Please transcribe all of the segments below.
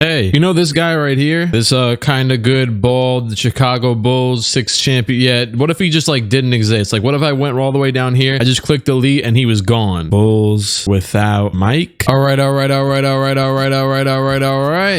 Hey, you know this guy right here? This kind of good bald Chicago Bulls 6 champion. Yeah, what if he just like didn't exist? Like what if I went all the way down here, I just clicked delete and he was gone? Bulls without Mike. All right.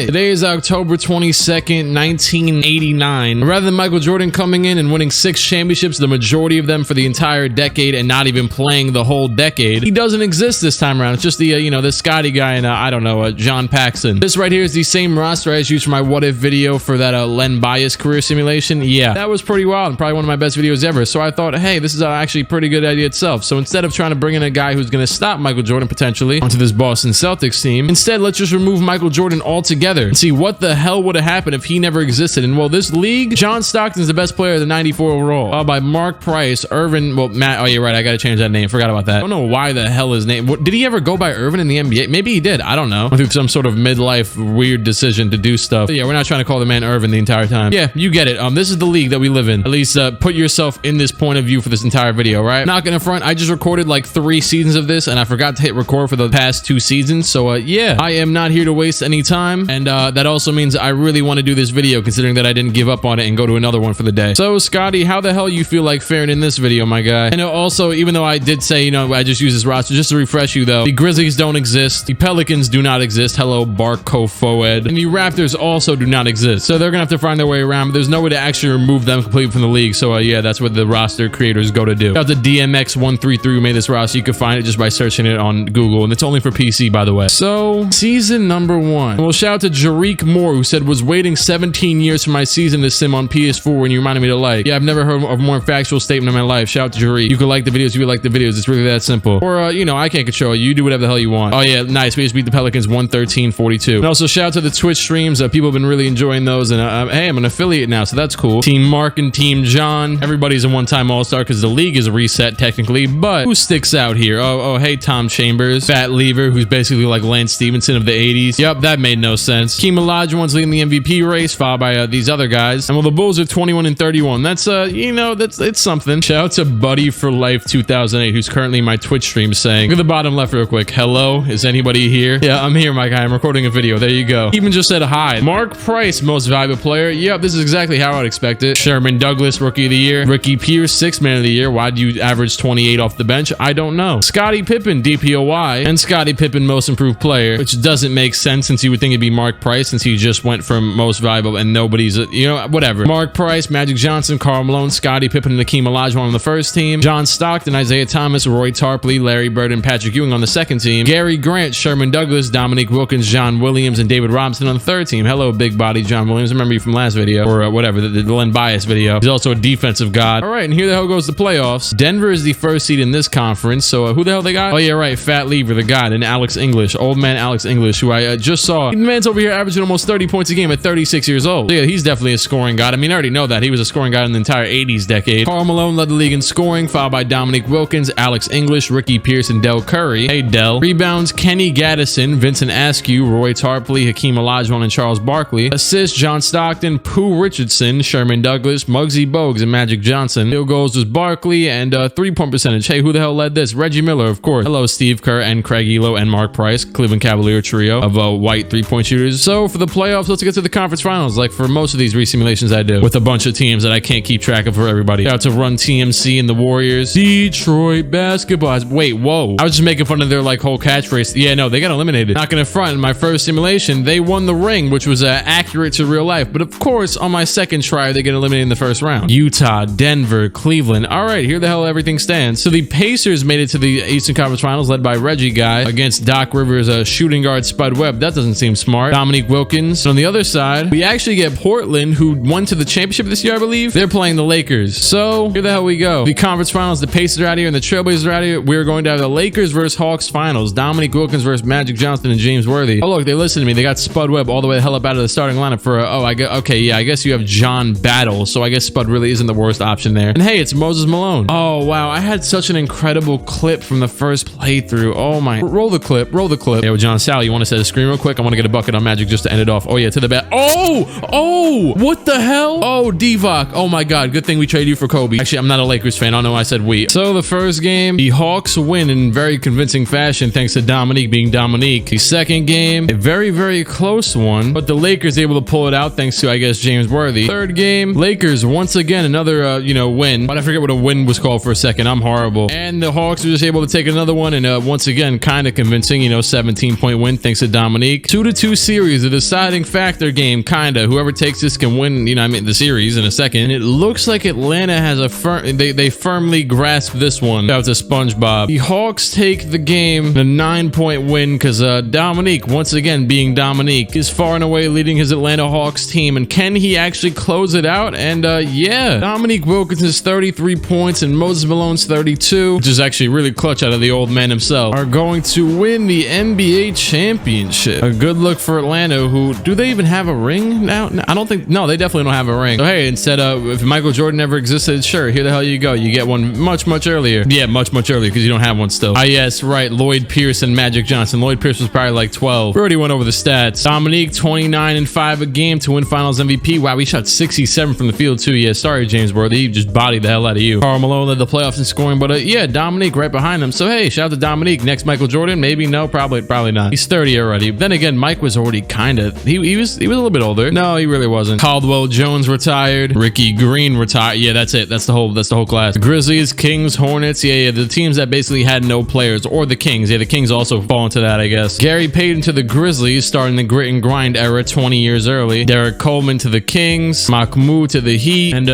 Today is October 22nd, 1989. Rather than Michael Jordan coming in and winning 6 championships, the majority of them for the entire decade and not even playing the whole decade, he doesn't exist this time around. It's just the this Scotty guy and I don't know, John Paxson. This right here is the same roster I used for my what if video for that Len Bias career simulation. Yeah, that was pretty wild and probably one of my best videos ever. So I thought, hey, this is actually a pretty good idea itself. So instead of trying to bring in a guy who's going to stop Michael Jordan potentially onto this Boston Celtics team, instead let's just remove Michael Jordan altogether and see what the hell would have happened if he never existed. And well, this league, John Stockton is the best player of the 94 overall, by Mark Price, Irvin, well, Matt, oh, you're right, I gotta change that name, forgot about that. I don't know why the hell his name, did he ever go by Irvin in the NBA? Maybe he did, I don't know. I think some sort of midlife weird decision to do stuff. But yeah, we're not trying to call the man Irvin the entire time. Yeah, you get it. This is the league that we live in. At least put yourself in this point of view for this entire video, right? Not gonna front, I just recorded like 3 seasons of this and I forgot to hit record for the past 2 seasons. So yeah, I am not here to waste any time. And that also means I really want to do this video considering that I didn't give up on it and go to another one for the day. So Scotty, how the hell you feel like faring in this video, my guy? And also, even though I did say, I just use this roster, just to refresh you though, the Grizzlies don't exist. The Pelicans do not exist. Hello, Barco Foed. And the Raptors also do not exist. So they're gonna have to find their way around, but there's no way to actually remove them completely from the league. So yeah, that's what the roster creators go to do. Shout out to DMX133 who made this roster. You can find it just by searching it on Google, and it's only for PC, by the way. So season number 1. Well, shout out to Jarique Moore who said, was waiting 17 years for my season to sim on PS4 when you reminded me to like. Yeah, I've never heard of a more factual statement in my life. Shout out to Jarique. You can like the videos, you like the videos. It's really that simple. Or I can't control you. You do whatever the hell you want. Oh yeah, nice. We just beat the Pelicans 113-42. And also shout out to the Twitch streams. People have been really enjoying those. And hey, I'm an affiliate now, so that's cool. Team Mark and Team John. Everybody's a one-time all-star because the league is reset technically. But who sticks out here? Oh, hey, Tom Chambers. Fat Lever, who's basically like Lance Stevenson of the 80s. Yep, that made no sense. Keem Olajuwon's leading the MVP race, followed by these other guys. And well, the Bulls are 21-31. That's it's something. Shout out to Buddy for Life 2008, who's currently in my Twitch stream, saying, look at the bottom left real quick. Hello, is anybody here? Yeah, I'm here, my guy. I'm recording a video. There you go. Even just said hi. Mark Price, most valuable player. Yep, this is exactly how I'd expect it. Sherman Douglas, rookie of the year. Ricky Pierce, 6th man of the year. Why do you average 28 off the bench? I don't know. Scottie Pippen, DPOY, and Scottie Pippen, most improved player, which doesn't make sense since you would think it'd be Mark Price since he just went from most valuable and nobody's, whatever. Mark Price, Magic Johnson, Karl Malone, Scottie Pippen, and Hakeem Olajuwon on the first team. John Stockton, Isaiah Thomas, Roy Tarpley, Larry Bird, and Patrick Ewing on the second team. Gary Grant, Sherman Douglas, Dominique Wilkins, John Williams, and David Robinson on the third team. Hello, big body John Williams. I remember you from last video or whatever, the Len Bias video. He's also a defensive god. All right, and here the hell goes the playoffs. Denver is the first seed in this conference. So who the hell they got? Oh yeah, right. Fat Lever, the god, and Alex English, old man Alex English, who I just saw. The man's over here averaging almost 30 points a game at 36 years old. So yeah, he's definitely a scoring god. I mean, I already know that. He was a scoring god in the entire 80s decade. Karl Malone led the league in scoring, followed by Dominique Wilkins, Alex English, Ricky Pierce, and Del Curry. Hey, Del. Rebounds, Kenny Gaddison, Vincent Askew, Roy Tarpley, Hakeem Olajuwon, and Charles Barkley. Assists, John Stockton, Pooh Richardson, Sherman Douglas, Muggsy Bogues, and Magic Johnson. Field goals was Barkley, and 3-point percentage. Hey, who the hell led this? Reggie Miller, of course. Hello, Steve Kerr and Craig Elo and Mark Price, Cleveland Cavalier trio of white 3-point shooters. So for the playoffs, let's get to the conference finals, like for most of these resimulations I do, with a bunch of teams that I can't keep track of for everybody. Shout out to Run TMC and the Warriors. Detroit basketball. Wait, whoa. I was just making fun of their like whole catchphrase. Yeah, no, they got eliminated. Not gonna front. In my first simulation, they won the ring, which was accurate to real life. But of course, on my second try, they get eliminated in the first round. Utah, Denver, Cleveland. All right, here the hell everything stands. So the Pacers made it to the Eastern Conference Finals, led by Reggie Guy against Doc Rivers' shooting guard Spud Webb. That doesn't seem smart. Dominique Wilkins. And on the other side, we actually get Portland, who won to the championship this year, I believe. They're playing the Lakers. So here the hell we go. The conference finals, the Pacers are out here and the Trailblazers are out here. We're going to have the Lakers versus Hawks finals. Dominique Wilkins versus Magic Johnson and James Worthy. Oh look, they listened to me. They got Spud Webb all the way the hell up out of the starting lineup for I guess you have John Battle. So I guess Spud really isn't the worst option there. And hey, it's Moses Malone. Oh wow, I had such an incredible clip from the first playthrough. Oh my, roll the clip. Yeah, well, John Sally, you want to set a screen real quick? I want to get a bucket on Magic just to end it off. Oh yeah, to the bat. Oh, what the hell? Oh, Divock. Oh my god, good thing we traded you for Kobe. Actually, I'm not a Lakers fan. I don't know why I said we. So the first game, the Hawks win in very convincing fashion thanks to Dominique being Dominique. The second game, a very close one, but the Lakers able to pull it out thanks to, I guess, James Worthy. Third game, Lakers once again another win, but I forget what a win was called for a second. I'm horrible. And the Hawks were just able to take another one, and once again kind of convincing, 17-point win thanks to Dominique. 2-2 series, a deciding factor game, kinda. Whoever takes this can win, the series in a second. And it looks like Atlanta has they firmly grasp this one. Shout out to SpongeBob. The Hawks take the game, a 9-point win, because Dominique, once again being Dominique, is far and away leading his Atlanta Hawks team. And can he actually close it out? And yeah, Dominique Wilkinson's 33 points and Moses Malone's 32, which is actually really clutch out of the old man himself, are going to win the NBA championship. A good look for Atlanta, who, do they even have a ring now? I don't think, no, they definitely don't have a ring. So hey, instead of, if Michael Jordan ever existed, sure, here the hell you go. You get one much earlier. Yeah, much earlier, because you don't have one still. Ah, yes, right, Lloyd Pierce and Magic Johnson. Lloyd Pierce was probably like 12. We already went over the stats. Dominique, 29-5 a game to win finals MVP. Wow, we shot 67 from the field too. Yeah, sorry, James Worthy. He just bodied the hell out of you. Karl Malone led the playoffs in scoring, but yeah, Dominique right behind him. So hey, shout out to Dominique. Next Michael Jordan? Maybe, no, probably not. He's 30 already. Then again, Mike was already kind of, he was a little bit older. No, he really wasn't. Caldwell Jones retired. Ricky Green retired. Yeah, that's it. That's the whole class. Grizzlies, Kings, Hornets. Yeah, the teams that basically had no players, or the Kings. Yeah, the Kings also fall into that, I guess. Gary Payton to the Grizzlies, starting the grit and grind era 20 years early. Derek Coleman to the Kings. Mahmoud to the Heat. And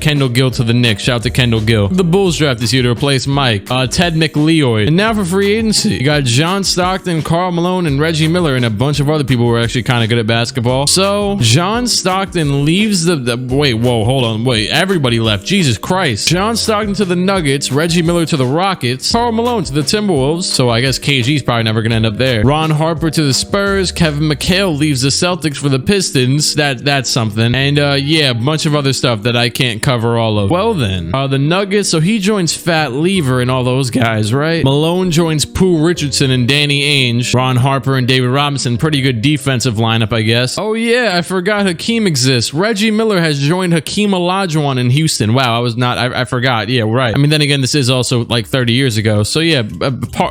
Kendall Gill to the Knicks. Shout out to Kendall Gill. The Bulls draft this year to replace Mike. Ted McLeod. And now for free agency, you got John Stockton, Karl Malone, and Reggie Miller, and a bunch of other people who are actually kind of good at basketball. So John Stockton leaves everybody left. Jesus Christ. John Stockton to the Nuggets, Reggie Miller to the Rockets, Karl Malone to the Timberwolves. So I guess KG's probably never gonna end up there. Ron Harper to the Spurs. Kevin McHale leaves the Celtics for the Pistons. That's something. And yeah, a bunch of other stuff that I can't cover all of. Well then, the Nuggets, so he joins Fat Lever and all those guys, right? Malone joins Pooh Richardson and Danny Ainge. Ron Harper and David Robinson, pretty good defensive lineup, I guess. Oh yeah, I forgot Hakeem exists. Reggie Miller has joined Hakeem Olajuwon in Houston. Wow, I forgot. Yeah, right. I mean, then again, this is also like 30 years ago. So yeah,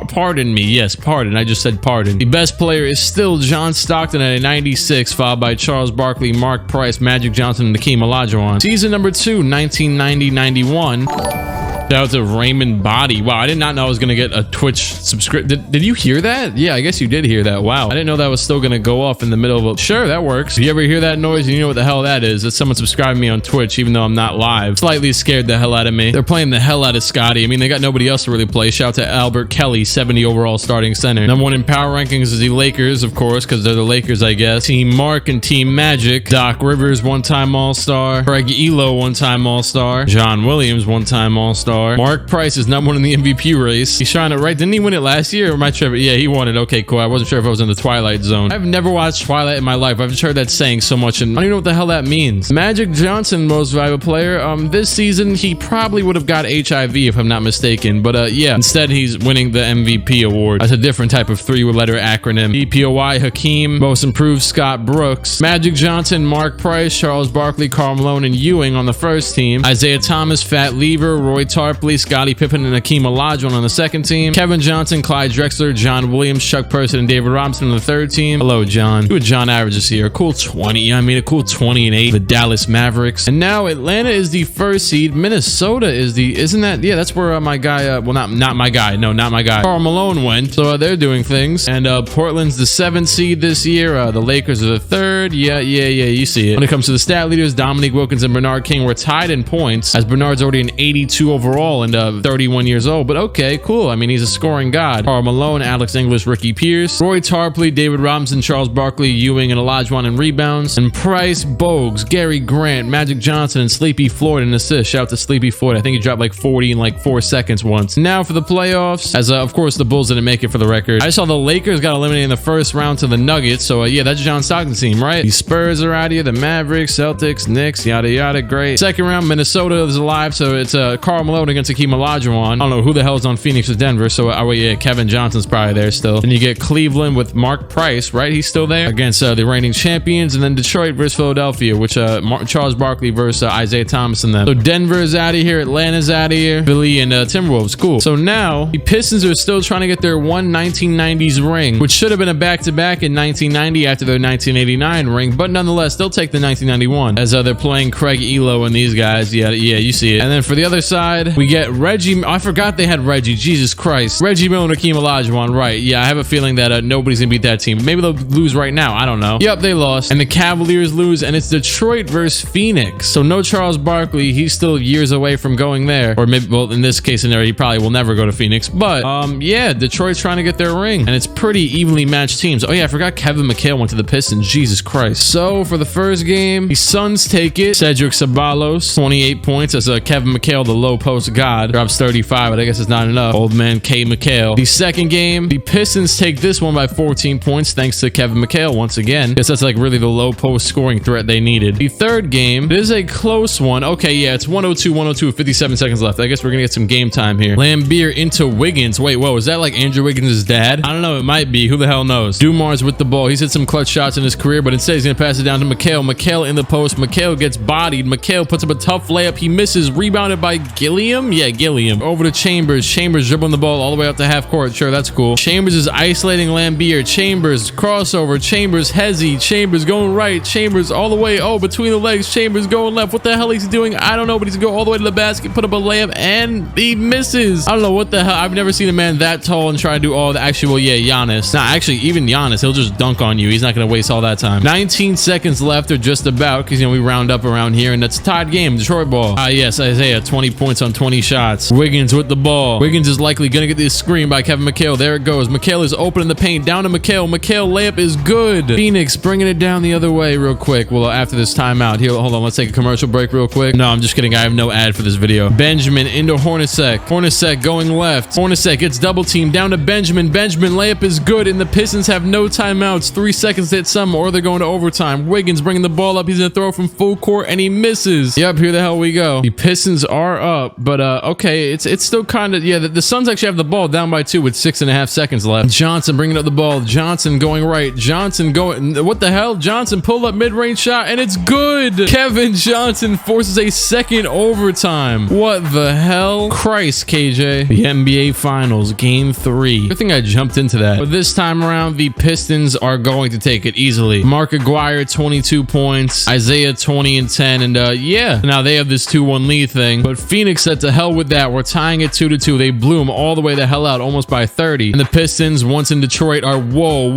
pardon me. Yes, pardon. I just said pardon. The best player is still John Stockton at a 96, followed by Charles Barkley, Mark Price, Magic Johnson, and Hakeem Olajuwon. Season number 2, 1990-91. Shout out to Raymond Body. Wow, I did not know I was going to get a Twitch subscription. Did you hear that? Yeah, I guess you did hear that. Wow. I didn't know that was still going to go off in the middle of a... Sure, that works. If you ever hear that noise and you know what the hell that is, it's someone subscribing me on Twitch, even though I'm not live. Slightly scared the hell out of me. They're playing the hell out of Scotty. I mean, they got nobody else to really play. Shout out to Albert Kelly, 70 overall starting center. Number 1 in power rankings is the Lakers, of course, because they're the Lakers, I guess. Team Mark and Team Magic. Doc Rivers, one-time All-Star. Craig Elo, one-time All-Star. John Williams, one-time All-Star. Mark Price is number 1 in the MVP race. He's trying to, right? Didn't he win it last year? Or am I tripping? Yeah, he won it. Okay, cool. I wasn't sure if I was in the Twilight Zone. I've never watched Twilight in my life. I've just heard that saying so much, and I don't even know what the hell that means. Magic Johnson, most valuable player. This season, he probably would have got HIV, if I'm not mistaken. But yeah, instead, he's winning the MVP award. That's a different type of 3-letter acronym. EPOY, Hakeem, most improved, Scott Brooks. Magic Johnson, Mark Price, Charles Barkley, Karl Malone, and Ewing on the first team. Isaiah Thomas, Fat Lever, Roy Tarpley, Scottie Pippen, and Hakeem Olajuwon on the second team. Kevin Johnson, Clyde Drexler, John Williams, Chuck Person, and David Robinson on the third team. Hello, John. What John averages here? A cool 20. I mean, a cool 20-8. The Dallas Mavericks. And now Atlanta is the first seed. Minnesota is the, isn't that? Yeah, that's where my guy, well, not my guy. No, not my guy. Karl Malone went. So they're doing things. And Portland's the 7th seed this year. The Lakers are the 3rd. Yeah, you see it. When it comes to the stat leaders, Dominique Wilkins and Bernard King were tied in points, as Bernard's already an 82 overall and 31 years old. But okay, cool. I mean, he's a scoring god. Karl Malone, Alex English, Ricky Pierce, Roy Tarpley, David Robinson, Charles Barkley, Ewing, and Olajuwon in rebounds, and Price, Bogues, Gary Grant, Magic Johnson, and Sleepy Floyd in assists. Shout out to Sleepy Floyd. I think he dropped like 40 in like 4 seconds once. Now for the playoffs, as of course the Bulls didn't make it for the record. I saw the Lakers got eliminated in the first round to the Nuggets. So yeah, that's John Stockton's team, right? The Spurs are out here, the Mavericks, Celtics, Knicks, yada yada. Great. Second round, Minnesota is alive. So it's Karl Malone going against Hakeem Olajuwon. I don't know who the hell's on Phoenix with Denver. So, yeah, Kevin Johnson's probably there still. And you get Cleveland with Mark Price, right? He's still there against the reigning champions. And then Detroit versus Philadelphia, which Charles Barkley versus Isaiah Thomas and them. So Denver is out of here. Atlanta's out of here. Philly and Timberwolves. Cool. So now the Pistons are still trying to get their 1990s ring, which should have been a back-to-back in 1990 after their 1989 ring. But nonetheless, they'll take the 1991 as they're playing Craig Elo and these guys. Yeah, you see it. And then for the other side, we get Reggie. I forgot they had Reggie. Jesus Christ. Reggie Miller and Hakeem Olajuwon. Right. Yeah, I have a feeling that nobody's gonna beat that team. Maybe they'll lose right now. I don't know. Yep, they lost. And the Cavaliers lose, and it's Detroit versus Phoenix. So no Charles Barkley. He's still years away from going there. Or maybe, well, in this case scenario, he probably will never go to Phoenix. But yeah, Detroit's trying to get their ring, and it's pretty evenly matched teams. Oh yeah, I forgot Kevin McHale went to the Pistons. Jesus Christ. So for the first game, the Suns take it. Cedric Ceballos, 28 points. That's Kevin McHale, the low post god. Drops 35, but I guess it's not enough. Old man K. McHale. The second game, the Pistons take this one by 14 points thanks to Kevin McHale once again. Guess that's like really the low post scoring threat they needed. The third game, it is a close one. Okay, yeah, it's 102 with 57 seconds left. I guess we're gonna get some game time here. Lambeer into Wiggins. Wait, whoa, is that like Andrew Wiggins' dad? I don't know, it might be. Who the hell knows? Dumars with the ball. He's hit some clutch shots in his career, but instead he's gonna pass it down to McHale. McHale in the post. McHale gets bodied. McHale puts up a tough layup. He misses. Rebounded by Gilliam. Yeah, Gilliam. Over to Chambers. Chambers dribbling the ball all the way up to half court. Sure, that's cool. Chambers is isolating Lambeer. Chambers crossover. Chambers hezzy. Chambers going right. Chambers all the way. Oh, between the legs. Chambers going left. What the hell is he doing? I don't know, but he's going all the way to the basket, put up a layup, and he misses. I don't know what the hell. I've never seen a man that tall and try to do all the actual, yeah, Giannis. Nah, actually, even Giannis, he'll just dunk on you. He's not going to waste all that time. 19 seconds left, or just about, because, you know, we round up around here, and that's a tied game. Detroit ball. Yes, Isaiah, 20 points on 20 shots. Wiggins with the ball. Wiggins is likely going to get this screen by Kevin McHale. There it goes. McHale is open in the paint. Down to McHale. McHale layup is good. Phoenix bringing it down the other way real quick. Well, after this timeout. Here, hold on. Let's take a commercial break real quick. No, I'm just kidding. I have no ad for this video. Benjamin into Hornacek. Hornacek going left. Hornacek gets double teamed down to Benjamin. Benjamin layup is good, and the Pistons have no timeouts. 3 seconds to hit some, or they're going to overtime. Wiggins bringing the ball up. He's going to throw from full court, and he misses. Yep, here the hell we go. The Pistons are up, but okay, it's still kind of, yeah, the Suns actually have the ball down by 2 with 6.5 seconds left. Johnson bringing up the ball. Johnson going right. Johnson going, what the hell? Johnson pulled up mid-range shot, and it's good. Kevin Johnson forces a second overtime. What the hell? Christ, KJ. The NBA Finals, Game 3. I think I jumped into that. But this time around, the Pistons are going to take it easily. Mark Aguirre, 22 points. Isaiah, 20 and 10. And yeah, now they have this 2-1 lead thing. But Phoenix said to hell with that. We're tying it 2-2. They blew them all the way the hell out, almost by 30. And the Pistons, once in Detroit, are whoa.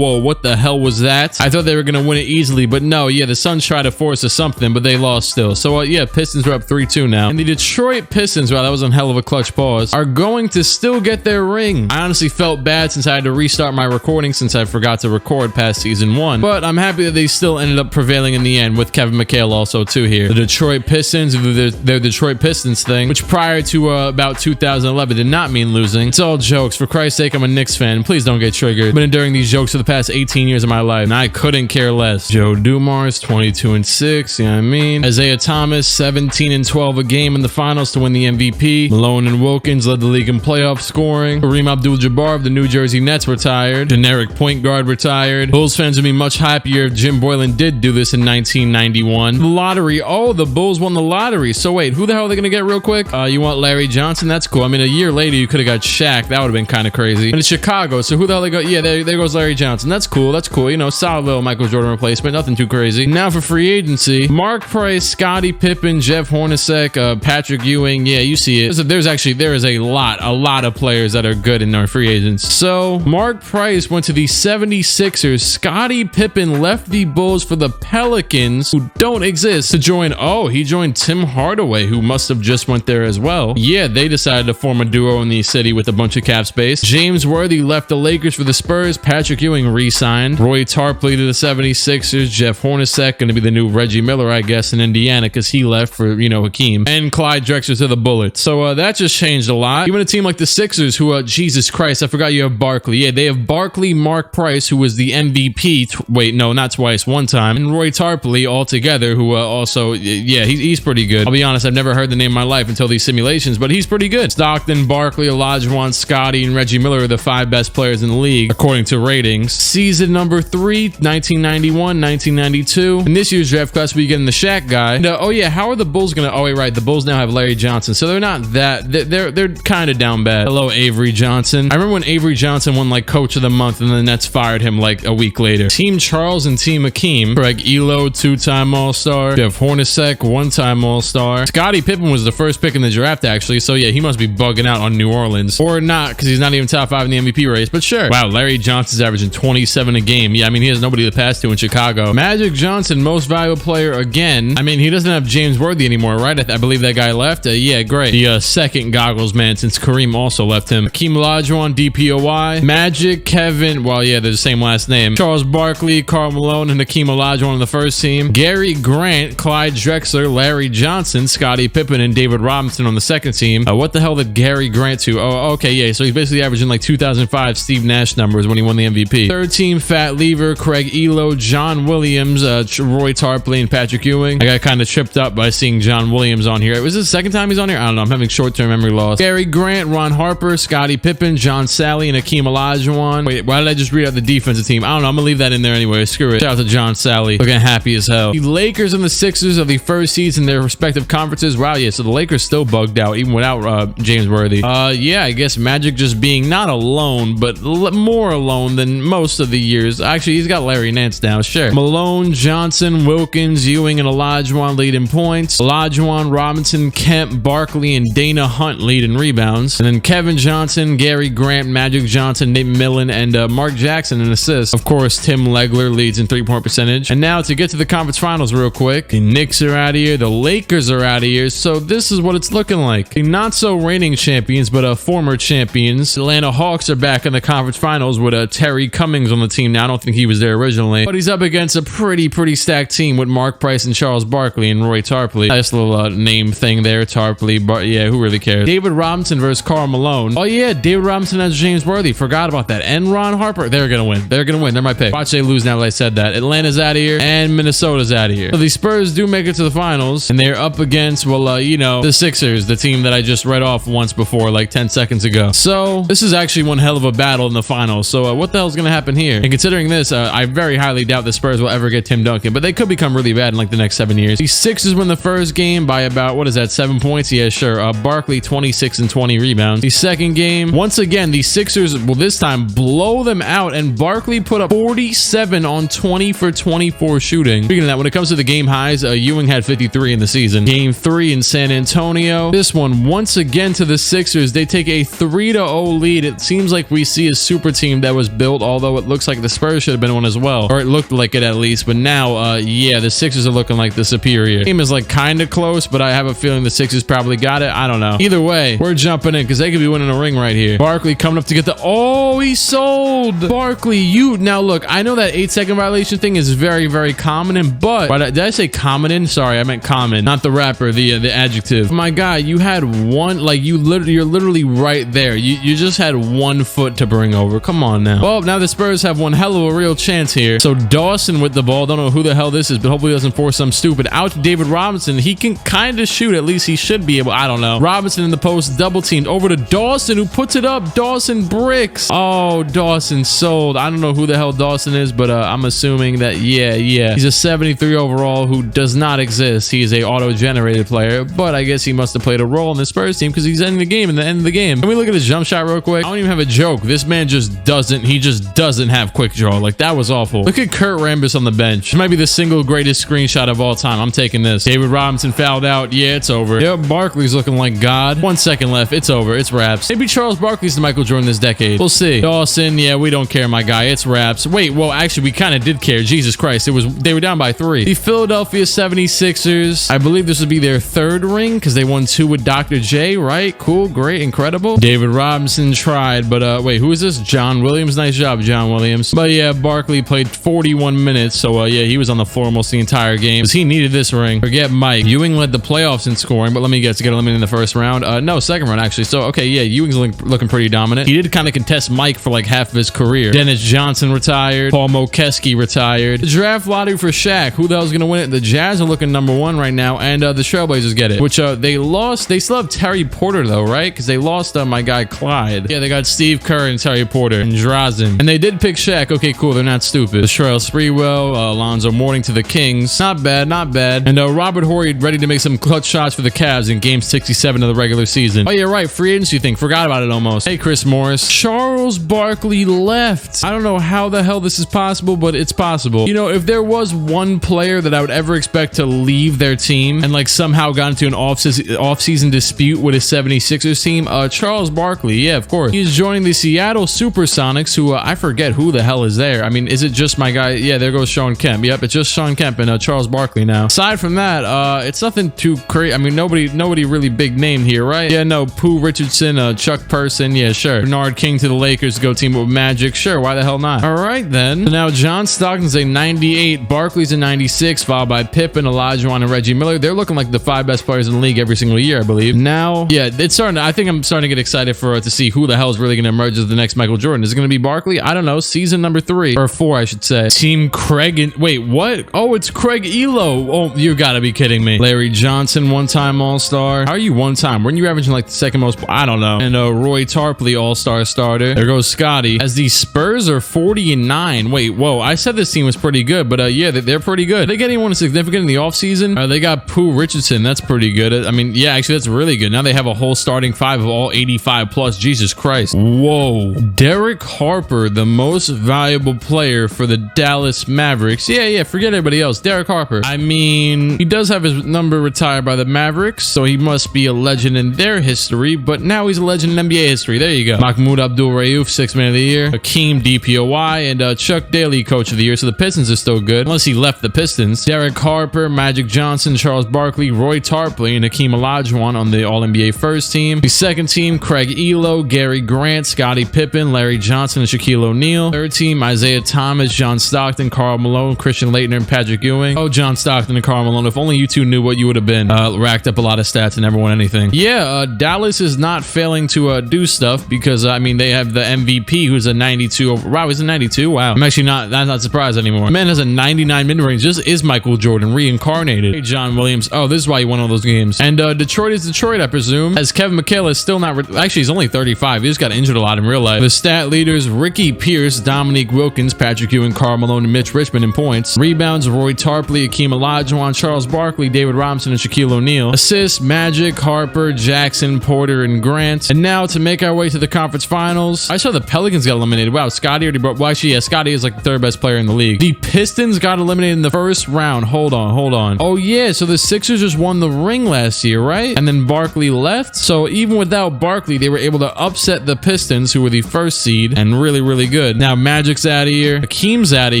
What the hell was that? I thought they were going to win it easily, but no, yeah, the Suns tried to force us something, but they lost still. So yeah, Pistons are up 3-2 now. And the Detroit Pistons, wow, that was a hell of a clutch pause, are going to still get their ring. I honestly felt bad since I had to restart my recording since I forgot to record past season 1, but I'm happy that they still ended up prevailing in the end with Kevin McHale also too here. The Detroit Pistons, their Detroit Pistons thing, which prior to about 2011 did not mean losing. It's all jokes. For Christ's sake, I'm a Knicks fan. Please don't get triggered. I've been enduring these jokes for the past 18 years of my life, and I couldn't care less. Joe Dumars, 22 and 6, you know what I mean? Isaiah Thomas, 17 and 12 a game in the finals to win the MVP. Malone and Wilkins led the league in playoff scoring. Kareem Abdul-Jabbar of the New Jersey Nets retired. Generic point guard retired. Bulls fans would be much happier if Jim Boylan did do this in 1991. The lottery. Oh, the Bulls won the lottery. So wait, who the hell are they going to get real quick? You want Larry Johnson? That's cool. I mean, a year later, you could have got Shaq. That would have been kind of crazy. And it's Chicago. So who the hell they go? Yeah, there goes Larry Johnson. That's cool. That's cool. You know, solid little Michael Jordan replacement. Nothing too crazy. Now for free agency, Mark Price, Scottie Pippen, Jeff Hornacek, Patrick Ewing. Yeah, you see it. There is a lot of players that are good in our free agents. So Mark Price went to the 76ers. Scottie Pippen left the Bulls for the Pelicans, who don't exist, to join, he joined Tim Hardaway, who must have just went there as well. Yeah, they decided to form a duo in the city with a bunch of cap space. James Worthy left the Lakers for the Spurs. Patrick Ewing re-signed. Roy Tarpley to the 76ers. Jeff Hornacek, going to be the new Reggie Miller, I guess, in Indiana, because he left for, you know, Hakeem. And Clyde Drexler to the Bullets. So that just changed a lot. Even a team like the Sixers, who, Jesus Christ, I forgot you have Barkley. Yeah, they have Barkley, Mark Price, who was the MVP. Wait, no, not twice, one time. And Roy Tarpley all together, who also, yeah, he's pretty good. I'll be honest, I've never heard the name in my life until until these simulations, but he's pretty good. Stockton, Barkley, Olajuwon, Scotty, and Reggie Miller are the 5 best players in the league, according to ratings. Season number 3, 1991, 1992. In this year's draft class, we get in the Shaq guy. And, oh yeah, how are the Bulls gonna? Oh wait, right. The Bulls now have Larry Johnson, so they're not that. They're kind of down bad. Hello, Avery Johnson. I remember when Avery Johnson won like Coach of the Month, and the Nets fired him like a week later. Team Charles and Team Akeem. Craig Elo, 2-time All-Star. Jeff Hornacek, 1-time All-Star. Scottie Pippen was the first pick in the draft, actually. So yeah, he must be bugging out on New Orleans, or not, because he's not even top 5 in the MVP race. But sure. Wow, Larry Johnson's averaging 27 a game. Yeah, I mean, he has nobody to pass to in Chicago. Magic Johnson, most valuable player again. I mean, he doesn't have James Worthy anymore, right? I believe that guy left. Yeah, great. The second goggles man, since Kareem also left him. Hakeem Olajuwon, DPOY. Magic, Kevin. Well, yeah, they're the same last name. Charles Barkley, Karl Malone, and Hakeem Olajuwon on the first team. Gary Grant, Clyde Drexler, Larry Johnson, Scottie Pippen, and David Robinson on the second team. What the hell did Gary Grant to? Oh, okay, yeah. So he's basically averaging like 2005 Steve Nash numbers when he won the MVP. Third team, Fat Lever, Craig Elo, John Williams, Roy Tarpley, and Patrick Ewing. I got kind of tripped up by seeing John Williams on here. Was this the second time he's on here? I don't know. I'm having short-term memory loss. Gary Grant, Ron Harper, Scottie Pippen, John Sally, and Hakeem Olajuwon. Wait, why did I just read out the defensive team? I don't know. I'm gonna leave that in there anyway. Screw it. Shout out to John Sally. Looking happy as hell. The Lakers and the Sixers are the first seeds in their respective conferences. Wow, yeah. So the Lakers still bugged out even without James Worthy. Yeah, I guess Magic just being not alone, but more alone than most of the years. Actually, he's got Larry Nance now. Sure. Malone, Johnson, Wilkins, Ewing, and Olajuwon lead in points. Olajuwon, Robinson, Kemp, Barkley, and Dana Hunt lead in rebounds. And then Kevin Johnson, Gary Grant, Magic Johnson, Nate Millen, and Mark Jackson in assists. Of course, Tim Legler leads in three-point percentage. And now to get to the conference finals real quick. The Knicks are out of here. The Lakers are out of here. So this is what it's looking like. The not so reigning champions, but former champions. Atlanta Hawks are back in the conference finals with Terry Cummings on the team now. I don't think he was there originally, but he's up against a pretty stacked team with Mark Price and Charles Barkley and Roy Tarpley. Nice little name thing there, Tarpley. But yeah, who really cares? David Robinson versus Karl Malone. Oh yeah, David Robinson has James Worthy. Forgot about that. And Ron Harper. They're gonna win. They're gonna win. They're my pick. Watch they lose now that I said that. Atlanta's out of here and Minnesota's out of here. So the Spurs do make it to the finals, and they're up against, well, you know, the Sixers, the team that I just read off once before, like 10 seconds ago. So this is actually one hell of a battle in the finals. So what the hell is gonna happen here? And considering this, I very highly doubt the Spurs will ever get Tim Duncan, but they could become really bad in like the next 7 years. The Sixers win the first game by about, what is that, 7 points? Yeah, sure. Barkley 26 and 20 rebounds. The second game, once again, the Sixers will this time blow them out, and Barkley put up 47 on 20 for 24 shooting. Speaking of that, when it comes to the game highs, Ewing had 53 in the season. Game 3 in San Antonio. This one, once again to the Sixers, they take a 3-0 lead. It seems like we see a super team that was built, although it looks like the Spurs should have been one as well, or it looked like it at least. But now, yeah, the Sixers are looking like the superior. Game is like kind of close, but I have a feeling the Sixers probably got it. I don't know. Either way, we're jumping in because they could be winning a ring right here. Barkley coming up to get the, oh, he sold. Barkley, you, now look, I know that 8-second violation thing is very common in, but did I say common in? Sorry, I meant common, not the rapper, the adjective. My guy, you had one, like you're literally right there. You just had 1 foot to bring over. Come on now. Well, now the Spurs have one hell of a real chance here. So Dawson with the ball. Don't know who the hell this is, but hopefully he doesn't force some stupid. Out to David Robinson. He can kind of shoot. At least he should be able. I don't know. Robinson in the post, double teamed over to Dawson, who puts it up. Dawson bricks. Oh, Dawson sold. I don't know who the hell Dawson is, but I'm assuming that yeah, he's a 73 overall who does not exist. He is a auto-generated player, but I guess he must have played a role in the Spurs team because he's ending the game in the end of the game. Can we look at his jump shot real quick? I don't even have a joke. This man just doesn't. He just doesn't have quick draw. Like, that was awful. Look at Kurt Rambis on the bench. This might be the single greatest screenshot of all time. I'm taking this. David Robinson fouled out. Yeah, it's over. Yep, Barkley's looking like God. 1 second left. It's over. It's wraps. Maybe Charles Barkley's the Michael Jordan this decade. We'll see. Dawson, yeah, we don't care, my guy. It's wraps. Wait, well, actually, we kind of did care. Jesus Christ. They were down by 3. The Philadelphia 76ers, I believe this would be their 3rd ring because they won 2 with Dr. J, right? Cool, great, incredible. David Robinson tried, but wait, who is this? John Williams. Nice job, John Williams. But yeah, Barkley played 41 minutes, so yeah, he was on the floor almost the entire game because he needed this ring. Forget Mike. Ewing led the playoffs in scoring, but let me guess, to get eliminated in the first round. No, second round actually. So okay, yeah, Ewing's looking pretty dominant. He did kind of contest Mike for like half of his career. Dennis Johnson retired. Paul Mokeski retired. The draft lottery for Shaq. Who the hell's gonna win it? The Jazz are looking #1 right now, and the Trailblazers get it, which they they lost. They still have Terry Porter though, right? Because they lost my guy Clyde. Yeah, they got Steve Kerr and Terry Porter and Drazen. And they did pick Shaq. Okay, cool. They're not stupid. Sherrell Sprewell, Alonzo Mourning to the Kings. Not bad, not bad. And Robert Horry ready to make some clutch shots for the Cavs in game 67 of the regular season. Oh, yeah, right. Free agency thing. Forgot about it almost. Hey, Chris Morris. Charles Barkley left. I don't know how the hell this is possible, but it's possible. You know, if there was one player that I would ever expect to leave their team and like somehow got into an off-season dispute with a 76ers team, Charles Barkley. Yeah, of course. He's joining the Seattle Supersonics, who I forget who the hell is there. I mean, is it just my guy? Yeah, there goes Sean Kemp. Yep, it's just Sean Kemp and Charles Barkley now. Aside from that, it's nothing too crazy. I mean, nobody really big name here, right? Yeah, no, Pooh Richardson, Chuck Person. Yeah, sure. Bernard King to the Lakers to go team up with Magic. Sure, why the hell not? All right, then. So now John Stockton's a 98, Barkley's a 96, followed by Pippen, Olajuwon, and Reggie Miller. They're looking like the 5 best players in the league every single year, I believe. Now, yeah, it's starting. I think I'm starting to get excited for to see who the hell is really going to emerge as the next Michael Jordan. Is it going to be Barkley? I don't know. Season number 3 or 4, I should say. Team Craig and wait, what? Oh, it's Craig Elo. Oh, you got to be kidding me. Larry Johnson, one-time All-Star. How are you one-time? Weren't you averaging like the second most? I don't know. And Roy Tarpley, All-Star starter. There goes Scotty. As the Spurs are 40-9. Wait, whoa. I said this team was pretty good, but yeah, they're pretty good. Did they get anyone significant in the offseason? They got Pooh Richardson. That's pretty good. I mean, yeah, actually, that's really good. Now they have a whole starting 5 of all 85 plus. Jesus Christ. Whoa. Derek Harper, the most valuable player for the Dallas Mavericks. Yeah, forget everybody else. Derek Harper. I mean, he does have his number retired by the Mavericks, so he must be a legend in their history, but now he's a legend in NBA history. There you go. Mahmoud Abdul-Rauf, 6th Man of the Year. Hakeem DPOY, and Chuck Daly, Coach of the Year. So the Pistons are still good, unless he left the Pistons. Derek Harper, Magic Johnson, Charles Barkley, Roy Tarpley, and Hakeem Olajuwon on the All-NBA first team. The second team, Craig Elo, Gary Grant, Scottie Pippen, Larry Johnson, and Shaquille O'Neal. Third team, Isaiah Thomas, John Stockton, Karl Malone, Christian Laettner, and Patrick Ewing. Oh, John Stockton and Karl Malone. If only you two knew what you would have been. Racked up a lot of stats and never won anything. Yeah, Dallas is not failing to do stuff because, I mean, they have the MVP who's a 92. Wow, he's a 92? Wow. I'm actually not surprised anymore. The man has a 99 mid-range. This is Michael Jordan reincarnated. Hey, John Williams. Oh, this is why he won all those games. And Detroit is Detroit, I presume. As Kevin McHale is still not... Actually, he's only 35. He just got injured a lot in real life. The stat leaders, Ricky Pierce, Dominique Wilkins, Patrick Ewing, Karl Malone, and Mitch Richmond in points. Rebounds, Roy Tarpley, Hakeem Olajuwon, Charles Barkley, David Robinson, and Shaquille O'Neal. Assists, Magic, Harper, Jackson, Porter, and Grant. And now to make our way to the conference finals, I saw the Pelicans got eliminated. Wow, Scotty already brought... Well, actually, yeah, Scotty is like the 3rd best player in the league. The Pistons got eliminated in the first round. Hold on. Oh, yeah, so the Sixers just won the ring last year, right? And then Barkley left. So even without Barkley, they were able to upset the Pistons, who were the 1st seed and really, really good. Now Magic's out of here. Hakeem's out of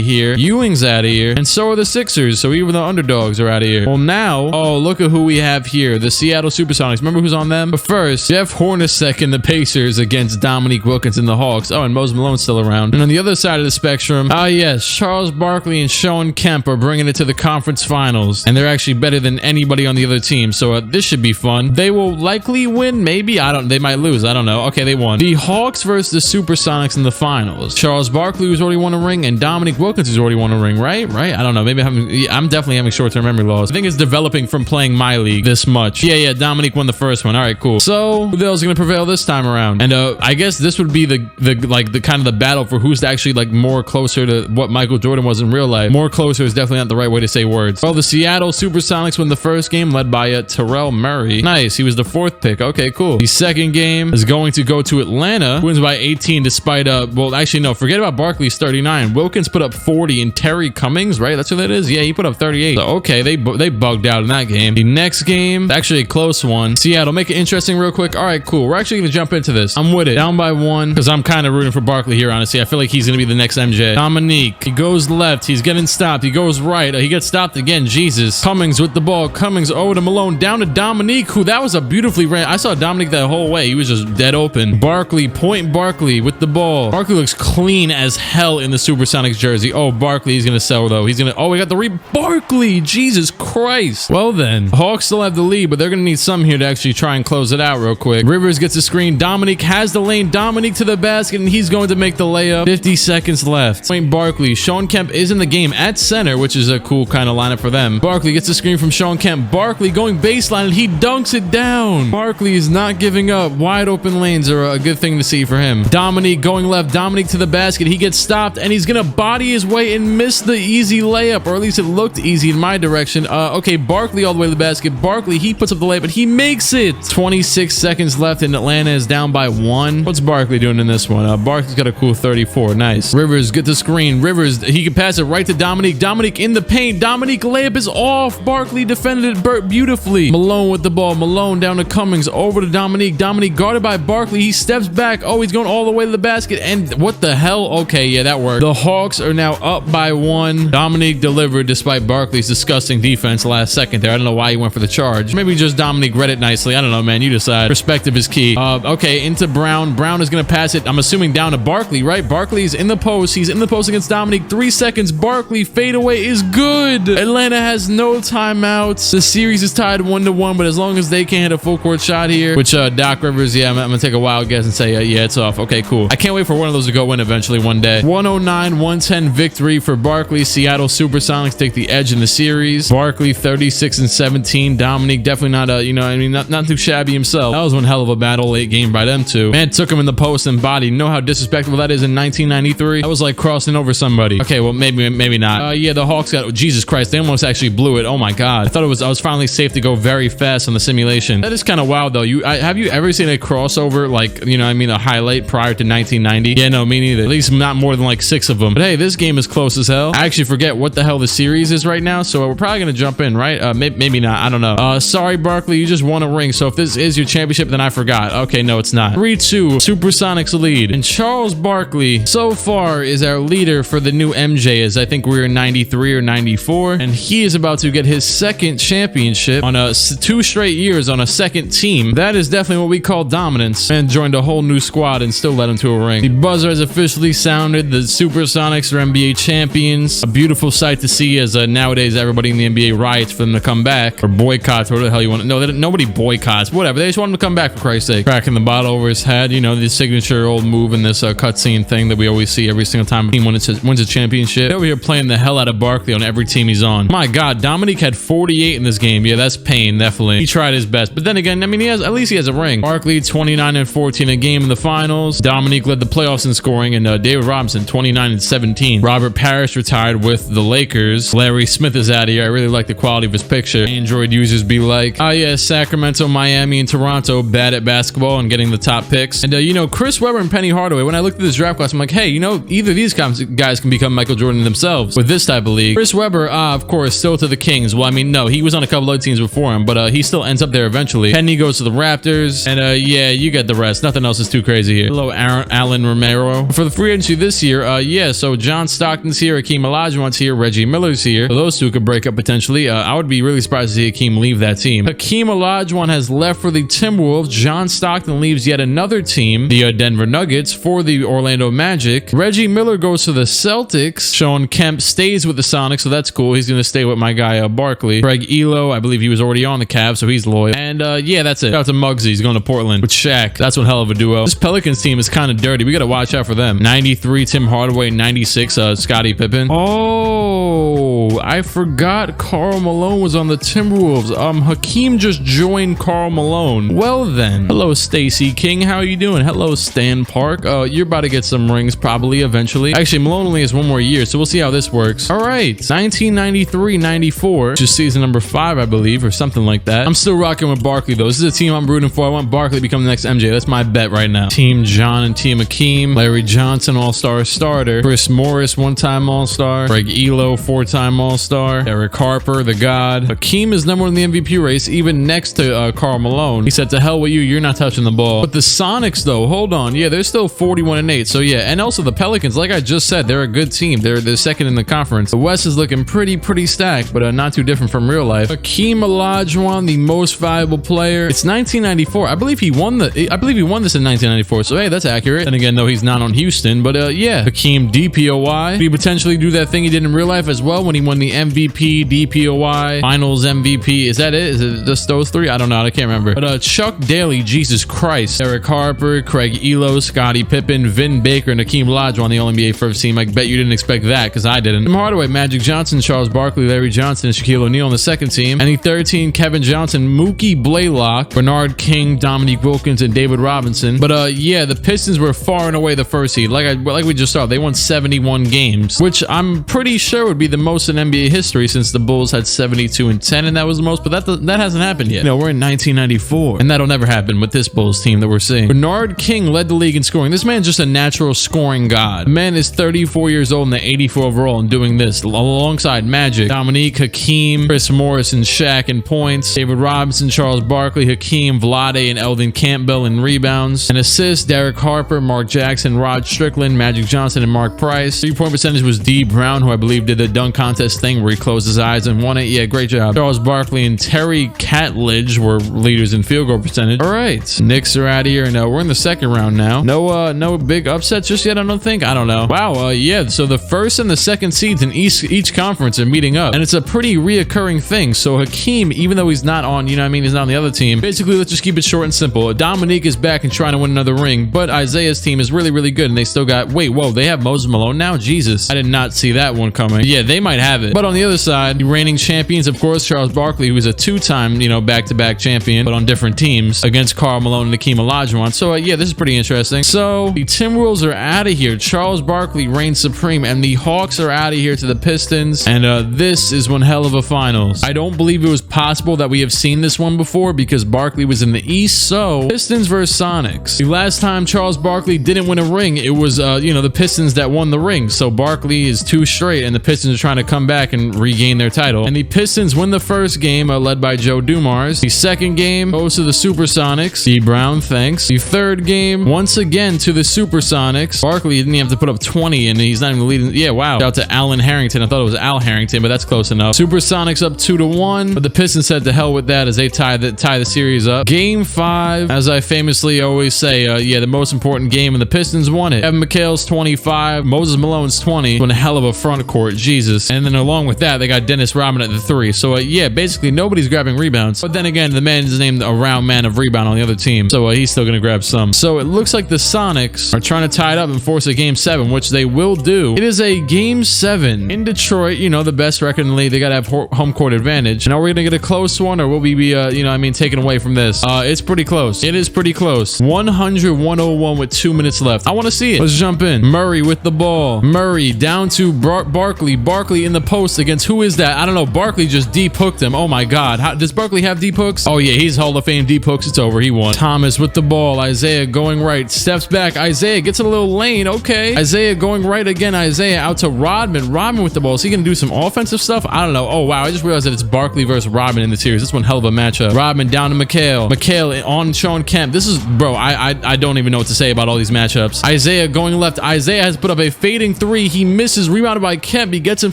here. Ewing's out of here. And so are the Sixers. So even the underdogs are out of here. Well, now, oh, look at who we have here. The Seattle Supersonics. Remember who's on them? But first, Jeff Hornacek and the Pacers against Dominique Wilkins and the Hawks. Oh, and Moses Malone's still around. And on the other side of the spectrum, yes, Charles Barkley and Sean Kemp are bringing it to the conference finals. And they're actually better than anybody on the other team. So this should be fun. They will likely win. Maybe. They might lose. I don't know. Okay, they won. The Hawks versus the Supersonics in the finals. Charles Barkley, who's already won a ring, and Dominique Wilkins, who's already won a ring, right? I don't know. Maybe I'm definitely having short-term memory loss. I think it's developing from playing my league this much. Yeah, Dominique won the first one. All right, cool. So who the hell's gonna prevail this time around? And I guess this would be the kind of the battle for who's actually like more closer to what Michael Jordan was in real life. More closer is definitely not the right way to say words. Well, the Seattle Supersonics won the first game, led by Terrell Murray. Nice. He was the 4th pick. Okay, cool. The second game is going to go to Atlanta, who wins by 18 despite well, actually no, forget about Barkley's 39. Wilkins put up 40 and Terry Cummings, right? That's who that is. Yeah, he put up 38. So okay, they bugged out in that game. The next game, actually a close one. Seattle, make it interesting real quick. All right, cool. We're actually gonna jump into this. I'm with it. Down by 1 because I'm kind of rooting for Barkley here. Honestly, I feel like he's gonna be the next MJ. Dominique, he goes left. He's getting stopped. He goes right. He gets stopped again. Jesus. Cummings with the ball. Cummings over to Malone. Down to Dominique, who that was a beautifully ran. I saw Dominique that whole way. He was just dead open. Barkley, point Barkley with the ball. Barkley looks clean as hell in the Supersonics jersey. Oh, Barkley, he's gonna sell though. He's gonna. Oh, we got the Barkley. Jesus Christ. Well then, Hawks still have the lead, but they're gonna need some here to actually try and close it out real quick. Rivers gets the screen. Dominique has the lane. Dominique to the basket, and he's going to make the layup. 50 seconds left. Point Barkley. Sean Kemp is in the game at center, which is a cool kind of lineup for them. Barkley gets the screen from Sean Kemp. Barkley going baseline. baseline, and he dunks it down. Barkley is not giving up. Wide open lanes are a good thing to see for him. Dominique going left. Dominique to the basket. He gets stopped, and he's gonna body his way and miss the easy layup, or at least it looked easy in my direction. Okay, Barkley all the way to the basket. Barkley, he puts up the layup, but he makes it. 26 seconds left, and Atlanta is down by 1. What's Barkley doing in this one? Barkley's got a cool 34. Nice. Rivers, get the screen. Rivers, he can pass it right to Dominique. Dominique in the paint. Dominique layup is off. Barkley defended it beautifully. Malone with the ball. Malone down to Cummings. Over to Dominique. Dominique guarded by Barkley. He steps back. Oh, he's going all the way to the basket. And what the hell? Okay, yeah, that worked. The Hawks are now up by 1. Dominique delivered despite Barkley's disgusting defense last second there. I don't know why he went for the charge. Maybe just Dominique read it nicely. I don't know, man. You decide. Perspective is key. Okay, into Brown. Brown is going to pass it, I'm assuming, down to Barkley, right? Barkley's in the post. He's in the post against Dominique. 3 seconds. Barkley fadeaway is good. Atlanta has no timeouts. The series is tied 1-1, but as long as they can't hit a full court shot here, which Doc Rivers, yeah, I'm going to take a wild guess and say, yeah, it's off. Okay, cool. I can't wait for one of those to go in eventually one day. 109-110 victory for Barkley. Seattle Supersonics take the edge in the series. Barkley 36-17. Dominique definitely not not too shabby himself. That was one hell of a battle late game by them two. Man took him in the post and body. You know how disrespectful that is in 1993? That was like crossing over somebody. Okay, well maybe not. Yeah, the Hawks got, Jesus Christ, they almost actually blew it. Oh my God. I thought I was finally safe to go very fast on the simulation. That is kind of wild though. Have you ever seen a crossover like, a highlight prior to 1990? Yeah, no, me neither. At least not more than like 6 of them. But hey, this game is close as hell. I actually forget what the hell the series is right now, so we're probably gonna jump in, right? Maybe not. I don't know. Sorry, Barkley, you just won a ring. So if this is your championship, then I forgot. Okay, no, it's not. 3-2, Supersonics lead. And Charles Barkley so far is our leader for the new MJ, as I think we're in 93 or 94, and he is about to get his second championship on 2 straight years on a second team. That is definitely what we call dominance. And joined a whole new squad and still led him to a ring. The buzzer has officially sounded. The Supersonics are NBA champions. A beautiful sight to see, as nowadays everybody in the NBA riots for them to come back, or boycotts, or what the hell you want. No, nobody boycotts. Whatever. They just want him to come back, for Christ's sake. Cracking the bottle over his head. The signature old move in this cutscene thing that we always see every single time a team wins a championship. They're over here playing the hell out of Barkley on every team he's on. My God, Dominique had 48 in this game. Yeah, that's pain, definitely. He tried his best, but then again, at least he has a ring. Barkley 29-14 a game in the finals. Dominique led the playoffs in scoring, and David Robinson 29-17. Robert Parrish retired with the Lakers. Larry Smith is out of here. I really like the quality of his picture. Android users be like, oh yeah, Sacramento, Miami, and Toronto bad at basketball and getting the top picks. And Chris Webber and Penny Hardaway, when I looked at this draft class, I'm like, hey, either of these guys can become Michael Jordan themselves with this type of league. Chris Webber, of course, still to the Kings. Well, no, he was on a couple other teams before him, but he still ends up there eventually. Penny goes to the Raptors, and yeah, you get the rest. Nothing else is too crazy here. Hello, Alan Romero. For the free agency this year, yeah, so John Stockton's here, Hakeem Olajuwon's here, Reggie Miller's here. So those two could break up potentially. I would be really surprised to see Hakeem leave that team. Hakeem Olajuwon has left for the Timberwolves. John Stockton leaves yet another team, the Denver Nuggets, for the Orlando Magic. Reggie Miller goes to the Celtics. Sean Kemp stays with the Sonics, so that's cool. He's going to stay with my guy, Barkley. Craig Elo, I believe he was already on the Cavs, so he's loyal. And yeah, that's it. Shout out to Muggsy. He's going to Portland with Shaq. That's one hell of a duo. This Pelicans team is kind of dirty. We got to watch out for them. 93, Tim Hardaway. 96, Scottie Pippen. Oh, I forgot Karl Malone was on the Timberwolves. Hakeem just joined Karl Malone. Well then. Hello, Stacey King. How are you doing? Hello, Stan Park. You're about to get some rings probably eventually. Actually, Malone only has 1 more year, so we'll see how this works. All right, 1993-94, which is season number 5, I believe, or something like that. I'm still rocking with Barkley though. This is a team I'm rooting for. I want Barkley to become the next MJ. That's my bet right now. Team John and Team Hakeem. Larry Johnson, all-star starter. Chris Morris, 1-time all-star. Craig Elo, 4-time all-star. Eric Harper, the god. Hakeem is number 1 in the MVP race, even next to Karl Malone. He said, to hell with you, you're not touching the ball. But the Sonics though, hold on. Yeah, they're still 41-8. So yeah, and also the Pelicans, like I just said, they're a good team. They're second in the conference. The West is looking pretty stacked, but not too different from real life. Hakeem Olajuwon, the most valuable player. It's 1994. I believe he won this in 1994. So hey, that's accurate. And again, though, he's not on Houston, but yeah, Hakeem DPOY. He potentially do that thing he did in real life as well when he won the MVP, DPOY, Finals MVP. Is that it? Is it just those three? I don't know. I can't remember. But Chuck Daly, Jesus Christ, Derek Harper, Craig Elo, Scottie Pippen, Vin Baker, and Hakeem Olajuwon on the All-NBA first team. I bet you didn't expect that because I didn't. Tim Hardaway, Magic Johnson, Charles Barkley, Larry Johnson, and Shaquille O'Neal on the second team. And the third team, Kevin Johnson, Mookie Blaylock, Bernard King, Dominique Wilkins, and David Robinson. But yeah, the Pistons were far and away the first seed. Like we just saw, they won 71 games, which I'm pretty sure would be the most in NBA history since the Bulls had 72-10, and that was the most. But that hasn't happened yet. You know, we're in 1994, and that'll never happen with this Bulls team that we're seeing. Bernard King led the league in scoring. This man's just a natural scoring god. The man is 34 years old and the 84 overall and doing this alongside Magic, Dominique, Hakeem, Chris Morris, and Shaq in points, David Robinson, Charles Barkley, Hakeem, Vlade, and Eldon Campbell in rebounds. And assists, Derek Harper, Mark Jackson, Rod Strickland, Magic Johnson, and Mark Price. 3-point percentage was D. Brown, who I believe did the dunk contest thing where he closed his eyes and won it. Yeah, great job. Charles Barkley and Terry Catledge were leaders in field goal percentage. All right, Knicks are out of here, and we're in the second round now. No big upsets just yet, I don't think. I don't know. Wow, yeah, so the first and the second seeds in each conference are meeting up, and it's a pretty reoccurring thing. So Hakeem, even though he's not on, you know what I mean, he's not on the other team, basically let's just keep it short and simple. Dominique is back and trying to win another ring, but Isaiah's team is really, really good, and they still got, wait, whoa, they have Moses Malone now? Jesus, I did not see that one coming. Yeah, they might have it. But on the other side, the reigning champions, of course, Charles Barkley, who is a two-time, you know, back-to-back champion, but on different teams against Karl Malone and Hakeem Olajuwon. So yeah, this is pretty interesting. So the Timberwolves are out of here. Charles Barkley reigns supreme, and the Hawks are out of here to the Pistons. And this is one hell of a finals. I don't believe it was possible that we have seen this one before because Barkley was in the East. So Pistons versus Sonics. The last time Charles Barkley didn't win a ring, it was you know, the Pistons that won the ring. So Barkley is 2 straight, and the Pistons are trying to come back and regain their title. And the Pistons win the first game, led by Joe Dumars. The second game goes to the Supersonics. D. Brown, thanks. The third game, once again to the Supersonics. Barkley didn't even have to put up 20, and he's not even leading. Yeah, wow. Shout out to Alan Harrington. I thought it was Al Harrington, but that's close enough. Supersonics up 2-1, but the Pistons said to hell with that as they tie the series up. Game 5, as I famously always say, yeah, the most important game, and the Pistons won it. Kevin McHale's 25, Moses Malone's 20. One hell of a front court, Jesus. And then along with that, they got Dennis Rodman at the 3. So yeah, basically nobody's grabbing rebounds. But then again, the man is named a round man of rebound on the other team, so he's still gonna grab some. So it looks like the Sonics are trying to tie it up and force a game 7, which they will do. It is a game 7 in Detroit. You know, the best record in the league. They gotta have home court advantage. Now we're gonna get a close one, or will we be you know, I mean, taken away from this? It's pretty close. It is pretty close. 100-101 with 2 minutes left. I want to see it. Let's jump in. Murray with the ball. Murray down to Barkley. Barkley in the post against, who is that? I don't know. Barkley just deep hooked him. Oh my God. Does Barkley have deep hooks? Oh yeah, he's Hall of Fame deep hooks. It's over. He won. Thomas with the ball. Isaiah going right. Steps back. Isaiah gets in a little lane. Okay. Isaiah going right again. Isaiah out to Rodman. Rodman with the ball. Is he going to do some offensive stuff? I don't know. Oh wow. I just realized that it's Barkley versus Rodman in the series. This one hell of a matchup. Rodman down to McHale. McHale on Sean Kemp. This is, bro, I don't even know what to say about all these matchups. Isaiah going left. Isaiah has put up a fading 3. He misses. Rebounded by Kemp. He gets him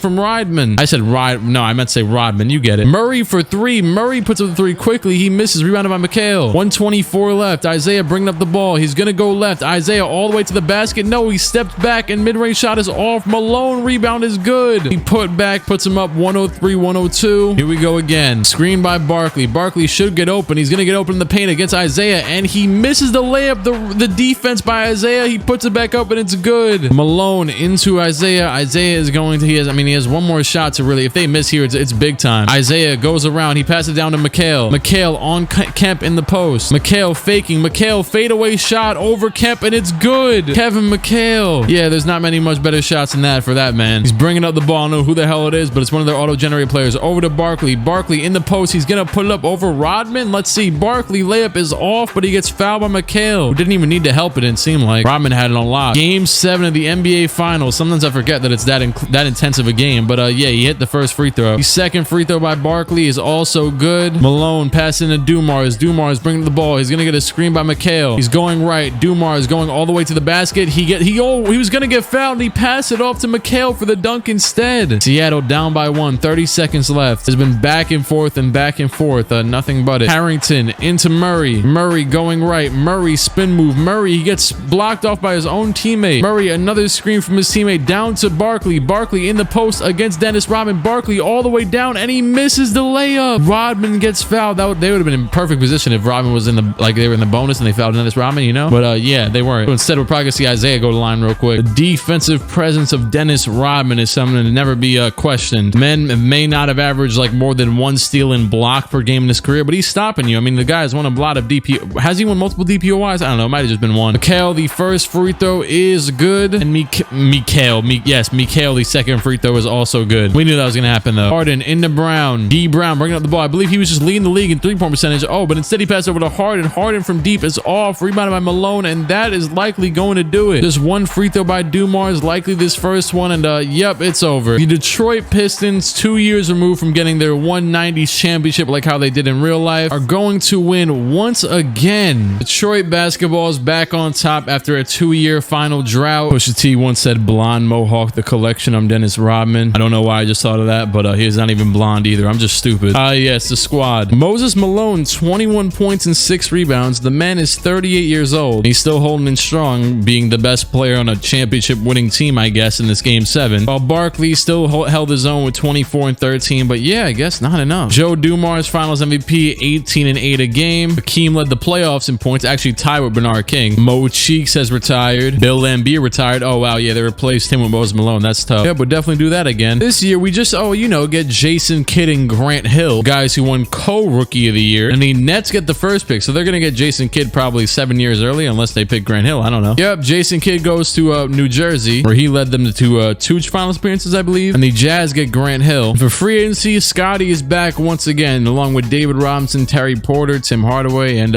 from Rodman. I said no, I meant to say Rodman. You get it. Murray for 3. Murray puts up the 3 quickly. He misses. Rebounded by McHale. 124 left. Isaiah bringing up the ball. He's going to go left. Isaiah all the way to the basket. No, he stepped back and mid-range shot is off. Malone rebound is good. He put back, puts him up 103-102. Here we go again. Screen by Barkley. Barkley should get open. He's going to get open in the paint against Isaiah, and he misses the layup. The defense by Isaiah. He puts it back up, and it's good. Malone into Isaiah. Isaiah is going to, he has one more shot to really, if they miss here, it's big time. Isaiah goes around. He passes it down to McHale. McHale on Kemp in the post. McHale faking. McHale fadeaway shot over Kemp, and it's good. Kevin McHale. Yeah, there's not many much better shots than that for that man. He's bringing up the ball. I don't know who the hell it is, but it's one of their auto-generated players. Over to Barkley. Barkley in the post. He's going to put it up over Rodman. Let's see. Barkley layup is off, but he gets fouled by McHale, who didn't even need to help. It didn't seem like. Rodman had it on lock. Game 7 of the NBA Finals. Sometimes I forget that it's that intensive a game, but yeah, he hit the first free throw. The second free throw by Barkley is also good. Malone passing to Dumars. Dumars bringing the ball. He's going to get a screen by McHale. He's going right. Dumars going all the way to the basket. He was going to get fouled, and he passed it off to McHale for the dunk instead. Seattle down by 1. 30 seconds left. Has been back and forth and back and forth. Nothing but it. Harrington into Murray. Murray going right. Murray spin move. Murray, he gets blocked off by his own teammate. Murray, another screen from his teammate down to Barkley. Barkley in the post against Dennis Dennis Rodman. Barkley all the way down, and he misses the layup. Rodman gets fouled. They would have been in perfect position if Rodman was in the, like, they were in the bonus and they fouled Dennis Rodman, you know? But yeah, they weren't. So instead, we're probably gonna see Isaiah go to the line real quick. The defensive presence of Dennis Rodman is something to never be questioned. Men may not have averaged like more than 1 steal and block per game in his career, but he's stopping you. I mean, the guy has won a lot of DP. Has he won multiple DPOYs? I don't know. It might have just been one. Mikhail, the first free throw is good. And Mikhail, the second free throw is also good. We knew that was going to happen, though. Harden into Brown. D. Brown bringing up the ball. I believe he was just leading the league in three-point percentage. Oh, but instead he passed over to Harden. Harden from deep is off. Rebounded by Malone, and that is likely going to do it. Just one free throw by Dumars, likely this first one, and yep, it's over. The Detroit Pistons, 2 years removed from getting their 190s championship like how they did in real life, are going to win once again. Detroit basketball is back on top after a 2-year final drought. Pusha T once said, "Blonde Mohawk, the collection." I'm Dennis Rodman. I don't know why I just thought of that, but he's not even blonde either. I'm just stupid. Yes, the squad. Moses Malone, 21 points and 6 rebounds. The man is 38 years old. He's still holding in strong, being the best player on a championship winning team, I guess, in this game 7. While Barkley still held his own with 24 and 13, but yeah, I guess not enough. Joe Dumars, finals MVP, 18 and 8 a game. Hakeem led the playoffs in points, actually tied with Bernard King. Mo Cheeks has retired. Bill Laimbeer retired. Oh, wow, yeah, they replaced him with Moses Malone. That's tough. Yeah, but definitely do that again. This year, we just, get Jason Kidd and Grant Hill, guys who won co-rookie of the year, and the Nets get the first pick, so they're going to get Jason Kidd probably 7 years early, unless they pick Grant Hill. I don't know. Yep, Jason Kidd goes to New Jersey, where he led them to 2 finals appearances, I believe, and the Jazz get Grant Hill. For free agency, Scotty is back once again, along with David Robinson, Terry Porter, Tim Hardaway, and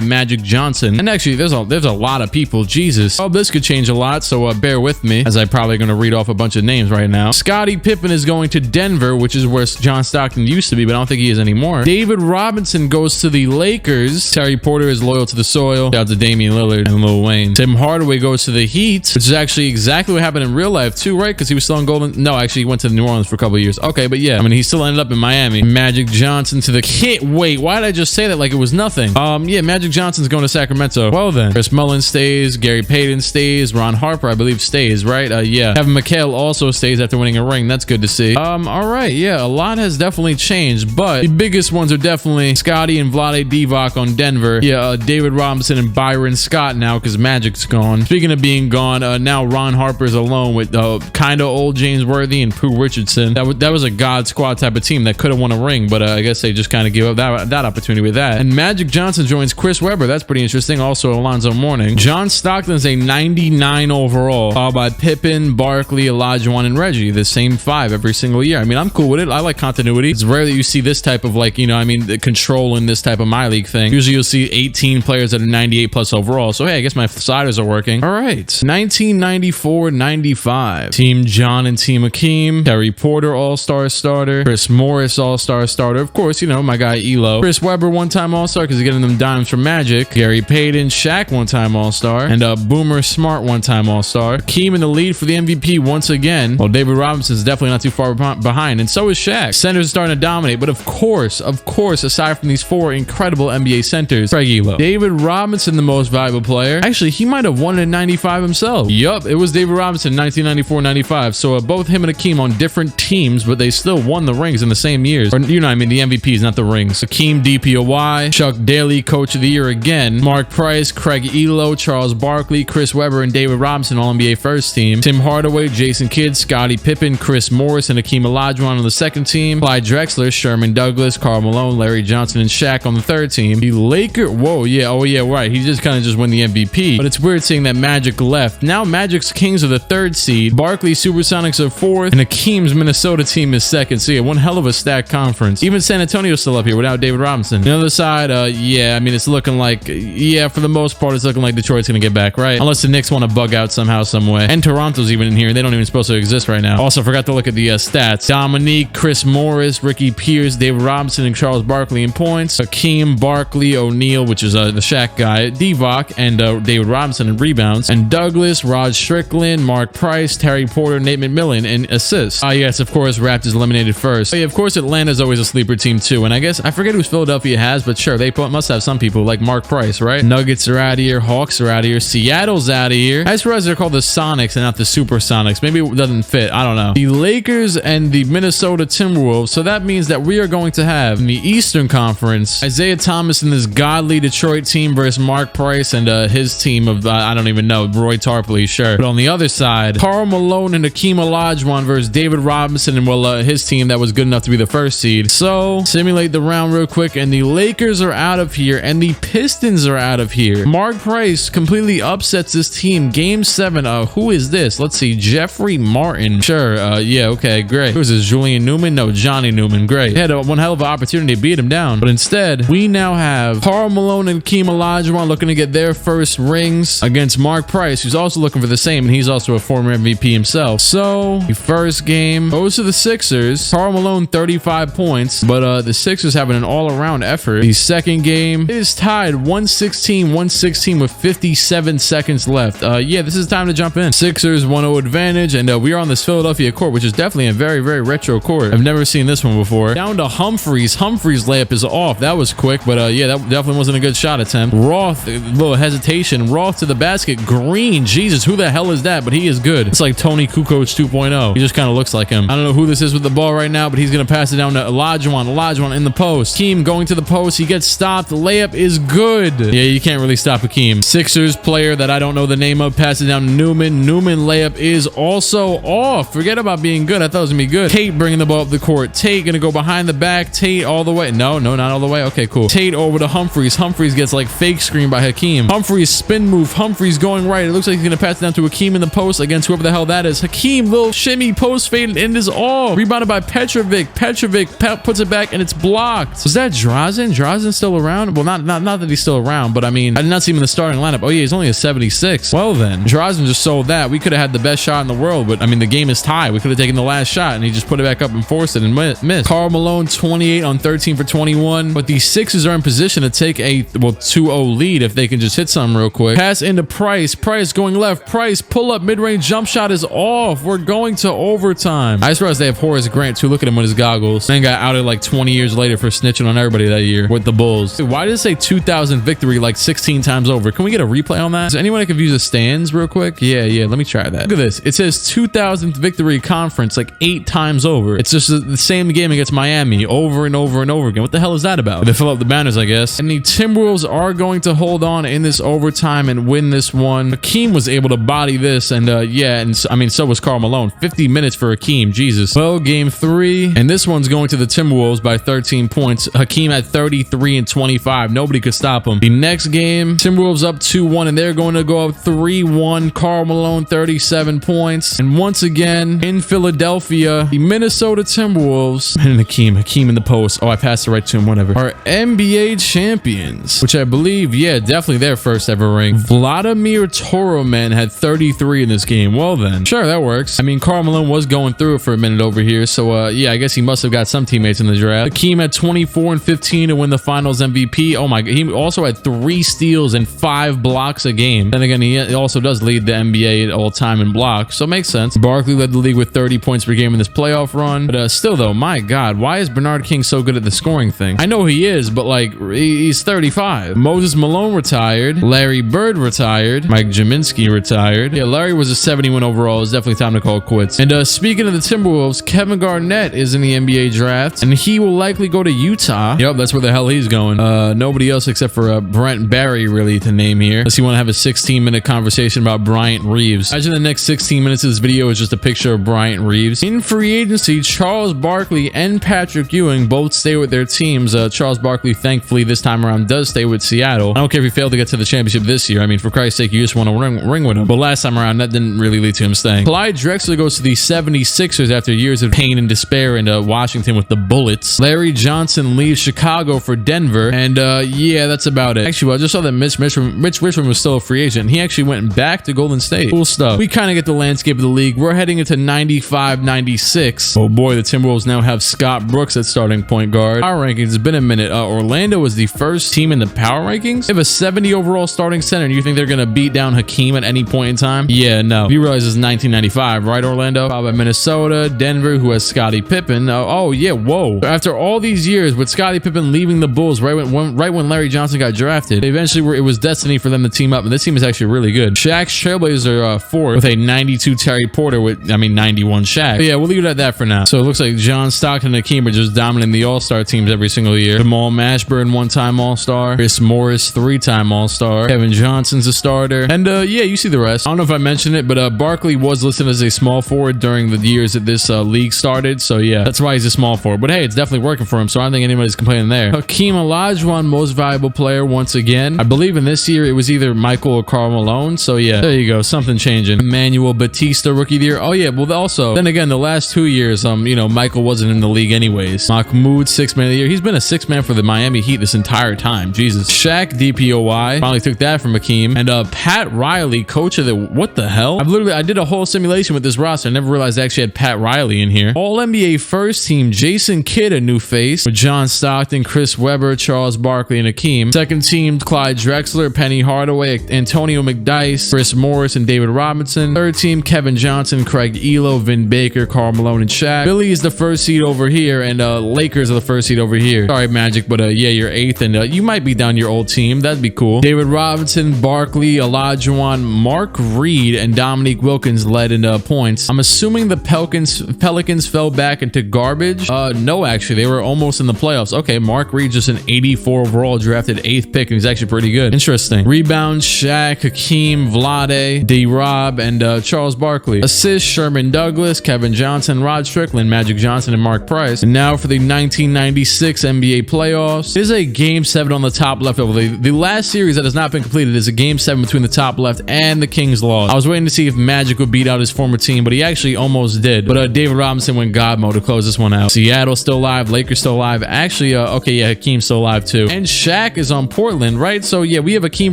Magic Johnson. And actually, there's a lot of people. Jesus. Oh, this could change a lot, so bear with me, as I'm probably going to read off a bunch of names right now. Scottie Pippen is going to Denver, which is where John Stockton used to be, but I don't think he is anymore. David Robinson goes to the Lakers. Terry Porter is loyal to the soil. Shout out to Damian Lillard and Lil Wayne. Tim Hardaway goes to the Heat, which is actually exactly what happened in real life too, right? Because he was still in Golden. No, actually, he went to New Orleans for a couple of years. Okay, but yeah, I mean, he still ended up in Miami. Magic Johnson to the Kit. Wait, why did I just say that like it was nothing? Yeah, Magic Johnson's going to Sacramento. Well then, Chris Mullin stays. Gary Payton stays. Ron Harper, I believe, stays, right? Yeah. Kevin McHale also stays after winning a ring. That's good to see. All right, yeah, a lot has definitely changed, but the biggest ones are definitely Scotty and Vlade Divac on Denver. Yeah, David Robinson and Byron Scott now because Magic's gone. Speaking of being gone, now Ron Harper's alone with kind of old James Worthy and Pooh Richardson. That was a God squad type of team that could have won a ring, but I guess they just kind of gave up that opportunity with that. And Magic Johnson joins Chris Webber. That's pretty interesting. Also, Alonzo Mourning. John Stockton is a 99 overall, followed by Pippen, Barkley, Olajuwon, and Reggie. The same 5 every single year. I mean, I'm cool with it. I like continuity. It's rare that you see this type of the control in this type of my league thing. Usually you'll see 18 players that are 98 plus overall. So hey, I guess my sliders are working. All right, 1994-95. Team John and Team Hakeem. Terry Porter, all-star starter. Chris Morris, all-star starter. Of course, my guy Elo. Chris Webber, one-time all-star because he's getting them dimes from Magic. Gary Payton, Shaq, one-time all-star. And Boomer Smart, one-time all-star. Hakeem in the lead for the MVP once again. Well, David Robinson is definitely not too far behind, and so is Shaq. Centers are starting to dominate, but of course, aside from these 4 incredible NBA centers, Craig Elo. David Robinson, the most valuable player. Actually, he might have won it in 95 himself. Yup, it was David Robinson, 1994-95. So both him and Hakeem on different teams, but they still won the rings in the same years. Or, the MVPs, not the rings. Hakeem DPOY, Chuck Daly, Coach of the Year again. Mark Price, Craig Elo, Charles Barkley, Chris Webber, and David Robinson, All-NBA first team. Tim Hardaway, Jason Kidd, Scottie Pippen, Chris Morris, and Hakeem Olajuwon on the second team. Clyde Drexler, Sherman Douglas, Karl Malone, Larry Johnson, and Shaq on the third team. The Lakers, right. He just won the MVP. But it's weird seeing that Magic left. Now Magic's Kings are the 3rd seed. Barkley Supersonics are 4th. And Hakeem's Minnesota team is 2nd. So yeah, one hell of a stacked conference. Even San Antonio's still up here without David Robinson. On the other side, it's looking like, for the most part, it's looking like Detroit's going to get back, right? Unless the Knicks want to bug out somehow, some way. And Toronto's even in here. They don't even supposed to exist right now. Also, forgot to look at the stats. Dominique, Chris Morris, Ricky Pierce, David Robinson, and Charles Barkley in points. Hakeem, Barkley, O'Neal, which is the Shaq guy, Divac, and David Robinson in rebounds. And Douglas, Rod Strickland, Mark Price, Terry Porter, Nate McMillan in assists. Yes, of course, Raptors eliminated first. Of course, Atlanta's always a sleeper team too. And I guess, I forget who's Philadelphia has, but sure, they must have some people like Mark Price, right? Nuggets are out of here. Hawks are out of here. Seattle's out of here. I just realized they're called the Sonics and not the Supersonics. Maybe it doesn't fit. I don't know. The Lakers and the Minnesota Timberwolves. So that means that we are going to have in the Eastern Conference Isaiah Thomas and this godly Detroit team versus Mark Price and his team of I don't even know, Roy Tarpley, sure. But on the other side, Karl Malone and Hakeem Olajuwon versus David Robinson and his team that was good enough to be the first seed. So simulate the round real quick, and the Lakers are out of here and the Pistons are out of here. Mark Price completely upsets this team. Game 7. Who is this? Let's see. Jeffrey Martin. Sure. Yeah. Okay. Great. Who is this? Julian Newman? No, Johnny Newman. Great. They had one hell of an opportunity to beat him down, but instead we now have Karl Malone and Hakeem Olajuwon looking to get their first rings against Mark Price, who's also looking for the same, and he's also a former MVP himself. So the first game goes to the Sixers. Karl Malone 35 points, but the Sixers having an all-around effort. The second game is tied 116 with 57 seconds left. Yeah, this is time to jump in. Sixers 1-0 advantage, and we are on this Philadelphia court, which is definitely a very, very retro court. I've never seen this one before. Down to Humphries. Humphries layup is off. That was quick, but yeah, that definitely wasn't a good shot attempt. Roth, a little hesitation. Roth to the basket. Green. Jesus, who the hell is that? But he is good. It's like Tony Kukoc 2.0. He just kind of looks like him. I don't know who this is with the ball right now, but he's going to pass it down to Olajuwon. Olajuwon in the post. Hakeem going to the post. He gets stopped. The layup is good. Yeah, you can't really stop Hakeem. Sixers player that I don't know the name of. Pass it down to Newman. Newman layup is also off. Forget about being good. I thought it was going to be good. Tate bringing the ball up the court. Tate going to go behind the back. Tate all the way. No, not all the way. Okay, cool. Tate over to Humphries. Humphries gets like fake screen by Hakeem. Humphries spin move. Humphries going right. It looks like he's going to pass it down to Hakeem in the post against whoever the hell that is. Hakeem, little shimmy post fade, and is all. Rebounded by Petrovic. Petrovic puts it back and it's blocked. Was that Drazen? Drazen still around? Well, not that he's still around, but I mean, I did not see him in the starting lineup. Oh yeah, he's only a 76. Well then, Drazen just sold that. We could have had the best shot in the world, but I mean, the game is tied. We could have taken the last shot and he just put it back up and forced it and missed. Karl Malone 28 on 13 for 21, but the Sixers are in position to take a 2-0 lead if they can just hit something real quick. Pass into Price. Price going left. Price pull up mid-range jump shot is off. We're going to overtime. I just realized they have Horace Grant too. Look at him with his goggles. Then got outed like 20 years later for snitching on everybody that year with the Bulls. Dude, why did it say 2000 victory like 16 times over? Can we get a replay on that? Is anyone that can view the stands real quick? Yeah, let me try that. Look at this. It says 2000th victory conference like 8 times over. It's just the same game against Miami over and over and over again. What the hell is that about? They fill up the banners, I guess. And the Timberwolves are going to hold on in this overtime and win this one. Hakeem was able to body this, and yeah, and I mean, so was Karl Malone. 50 minutes for Hakeem. Jesus. Well, game 3, and this one's going to the Timberwolves by 13 points. Hakeem had 33 and 25. Nobody could stop him. The next game, Timberwolves up 2-1, and they're going to go up 3-1. Karl Malone 37 points. And once again, in Philadelphia, the Minnesota Timberwolves and Hakeem in the post. Oh, I passed it right to him, whatever. Are NBA champions, which I believe, yeah, definitely their first ever ring. Vladimir Toroman had 33 in this game. Well then, sure, that works. I mean, Karl Malone was going through it for a minute over here, so yeah, I guess he must have got some teammates in the draft. Hakeem had 24 and 15 to win the finals MVP. Oh my god, he also had 3 steals and 5 blocks a game. Then again, he also does lead the NBA all time in blocks, so it makes sense. Barkley led the league with 30 points per game in this playoff run, but still though, my god, why is Bernard King so good at the scoring thing? I know he is, but like, he's 35. Moses Malone retired. Larry Bird retired. Mike Jaminski retired. Yeah, Larry was a 71 overall. It's definitely time to call quits. And speaking of the Timberwolves, Kevin Garnett is in the NBA draft, and he will likely go to Utah. Yep, that's where the hell he's going. Nobody else except for Brent Barry really to name here, unless you want to have a 16-minute conversation about Bryant Reeves. Imagine the next 16 minutes of this video is just a picture of Bryant Reeves. In free agency, Charles Barkley and Patrick Ewing both stay with their teams. Charles Barkley, thankfully, this time around does stay with Seattle. I don't care if he failed to get to the championship this year. I mean, for Christ's sake, you just want to ring with him. But last time around, that didn't really lead to him staying. Clyde Drexler goes to the 76ers after years of pain and despair in Washington with the Bullets. Larry Johnson leaves Chicago for Denver. And yeah, that's about it. Actually, well, I just saw that Mitch Richmond was still a free agent. He actually went back to Golden State. Cool stuff. We kind of get the landscape of the league. We're heading into 95-96. Oh boy, the Timberwolves now have Scott Brooks at starting point guard. Power rankings, it's been a minute. Orlando was the first team in the power rankings. They have a 70 overall starting center, and you think they're going to beat down Hakeem at any point in time? Yeah, no. You realize it's 1995, right, Orlando? Followed by Minnesota, Denver, who has Scottie Pippen. Oh, yeah, whoa. After all these years, with Scottie Pippen leaving the Bulls right when Larry Johnson got drafted, it was destiny for them to team up, and this team is actually really good. Shaq's Trailblazers are 4th with a 92 Terry Porter with, 91 on Shaq. But yeah, we'll leave it at that for now. So it looks like John Stockton and Hakeem are just dominating the All-Star teams every single year. Jamal Mashburn, one-time All-Star. Chris Morris, three-time All-Star. Kevin Johnson's a starter. And yeah, you see the rest. I don't know if I mentioned it, but Barkley was listed as a small forward during the years that this league started. So yeah, that's why he's a small forward. But hey, it's definitely working for him, so I don't think anybody's complaining there. Hakeem Olajuwon, most valuable player once again. I believe in this year it was either Michael or Karl Malone. So yeah, there you go. Something changing. Emmanuel Batista, rookie of the year. Oh yeah, well also, then again, the last 2 years, you know, Michael wasn't in the league anyways. Mahmoud, sixth man of the year. He's been a sixth man for the Miami Heat this entire time. Jesus. Shaq, DPOY. Finally took that from Hakeem. And Pat Riley, coach of the, what the hell? I did a whole simulation with this roster. I never realized I actually had Pat Riley in here. All NBA first team, Jason Kidd, a new face, with John Stockton, Chris Webber, Charles Barkley, and Hakeem. Second team, Clyde Drexler, Penny Hardaway, Antonio McDyess, Chris Morris, and David Robinson. Third team, Kevin Johnson, Craig Elo, Vin Baker, Karl Malone, and Shaq. Philly is the first seed over here, and Lakers are the first seed over here. Sorry, Magic, but yeah, you're eighth, and you might be down your old team. That'd be cool. David Robinson, Barkley, Olajuwon, Mark Reed, and Dominique Wilkins led in points. I'm assuming the Pelicans fell back into garbage. No, actually, they were almost in the playoffs. Okay, Mark Reed just an 84 overall, drafted 8th pick, and he's actually pretty good. Interesting. Rebound, Shaq, Hakeem, Vlade, D-Rob, and Charles Barkley. Assist, Sherman Douglas, Kevin Johnson, Rod Strickland, Magic Johnson, and Mark Price. And now for the 1996 NBA playoffs. It is a game 7 on the top left over. The last series that has not been completed is a game 7 between the top left and the Kings lost. I was waiting to see if Magic would beat out his former team, but he actually almost did. But David Robinson went God mode to close this one out. Seattle still alive, Lakers still alive. Actually, okay, yeah, Hakeem's still alive too. And Shaq is on Portland, right? So yeah, we have Hakeem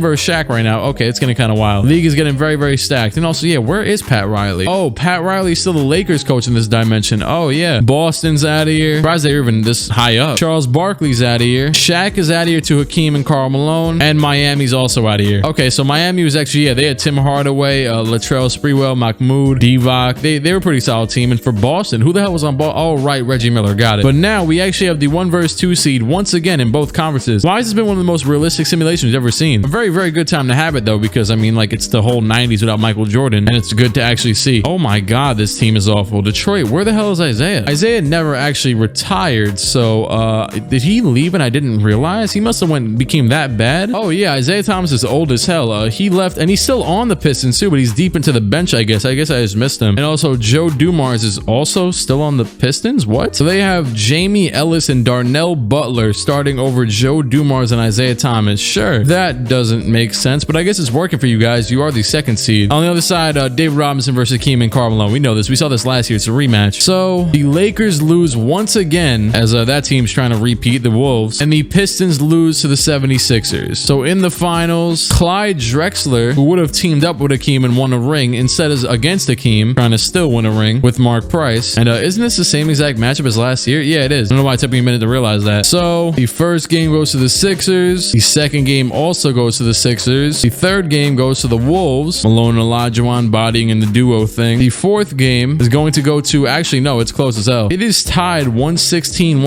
versus Shaq right now. Okay, it's getting kind of wild. The league is getting very, very stacked. And also, yeah, where is Pat Riley? Oh, Pat Riley's still the Lakers coach in this dimension. Oh yeah, Boston's out of here. Surprised they're even this high up. Charles Barkley's out of here. Shaq is out of here to Hakeem and Karl Malone. And Miami's also out of here. Okay, so Miami was actually, yeah, they had Tim Hardaway, Latrell Sprewell, Mahmoud, Divac. They were a pretty solid team. And for Boston, who the hell was on ball? Oh, right, Reggie Miller. Got it. But now we actually have the 1 versus 2 seed once again in both conferences. Why has this been one of the most realistic simulations we've ever seen? A very, very good time to have it though, because I mean, like, it's the whole 90s without Michael Jordan, and it's good to actually see. Oh my God, this team is awful. Detroit, where the hell is Isaiah? Isaiah never actually retired, so did he leave and I didn't realize? He must have became that bad. Oh yeah, Isaiah Thomas is old as hell. He left, and he's still on the Pistons too, but he's deep into the bench, I guess. I just missed him. And also Joe Dumars is also still on the Pistons. What? So they have Jamie Ellis and Darnell Butler starting over Joe Dumars and Isaiah Thomas. Sure, that doesn't make sense, but I guess it's working for you guys. You are the second seed. On the other side, David Robinson versus Hakeem and Karl Malone. We know this. We saw this last year. It's a rematch. So the Lakers lose once again, as that team's trying to repeat the Wolves, and the Pistons lose to the 76ers. So in the finals, Clyde Drexler, who would have teamed up with Hakeem and won a ring, instead is against Hakeem, trying to still win a ring with Mark Price. And isn't this the same exact matchup as last year? Yeah, it is. I don't know why it took me a minute to realize that. So the first game goes to the Sixers. The second game also goes to the Sixers. The third game goes to the Wolves. Malone and Olajuwon bodying in the duo thing. The fourth game is going to go to, actually, no, it's close as hell. It is tied 116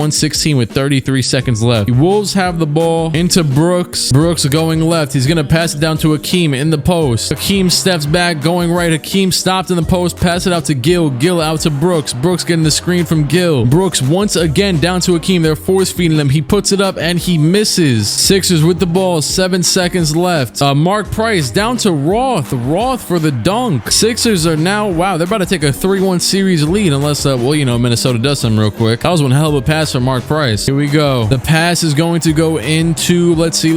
with 33 seconds left. The Wolves have the ball into Brooks. Brooks going left. He's going to pass it down to Hakeem in the post. Hakeem steps back, going right. Hakeem stopped in the post, pass it out to Gill. Gill out to Brooks. Brooks getting the screen from Gill. Brooks once again down to Hakeem. They're force feeding him. He puts it up and he misses. Sixers with the ball. 7 seconds left. Mark Price down to Roth. Roth for the dunk. Sixers are now, wow, they're about to take a 3-1 series lead unless, well, you know, Minnesota does something real quick. That was one hell of a pass from Mark Price. Here we go. The pass is going to go into, let's see.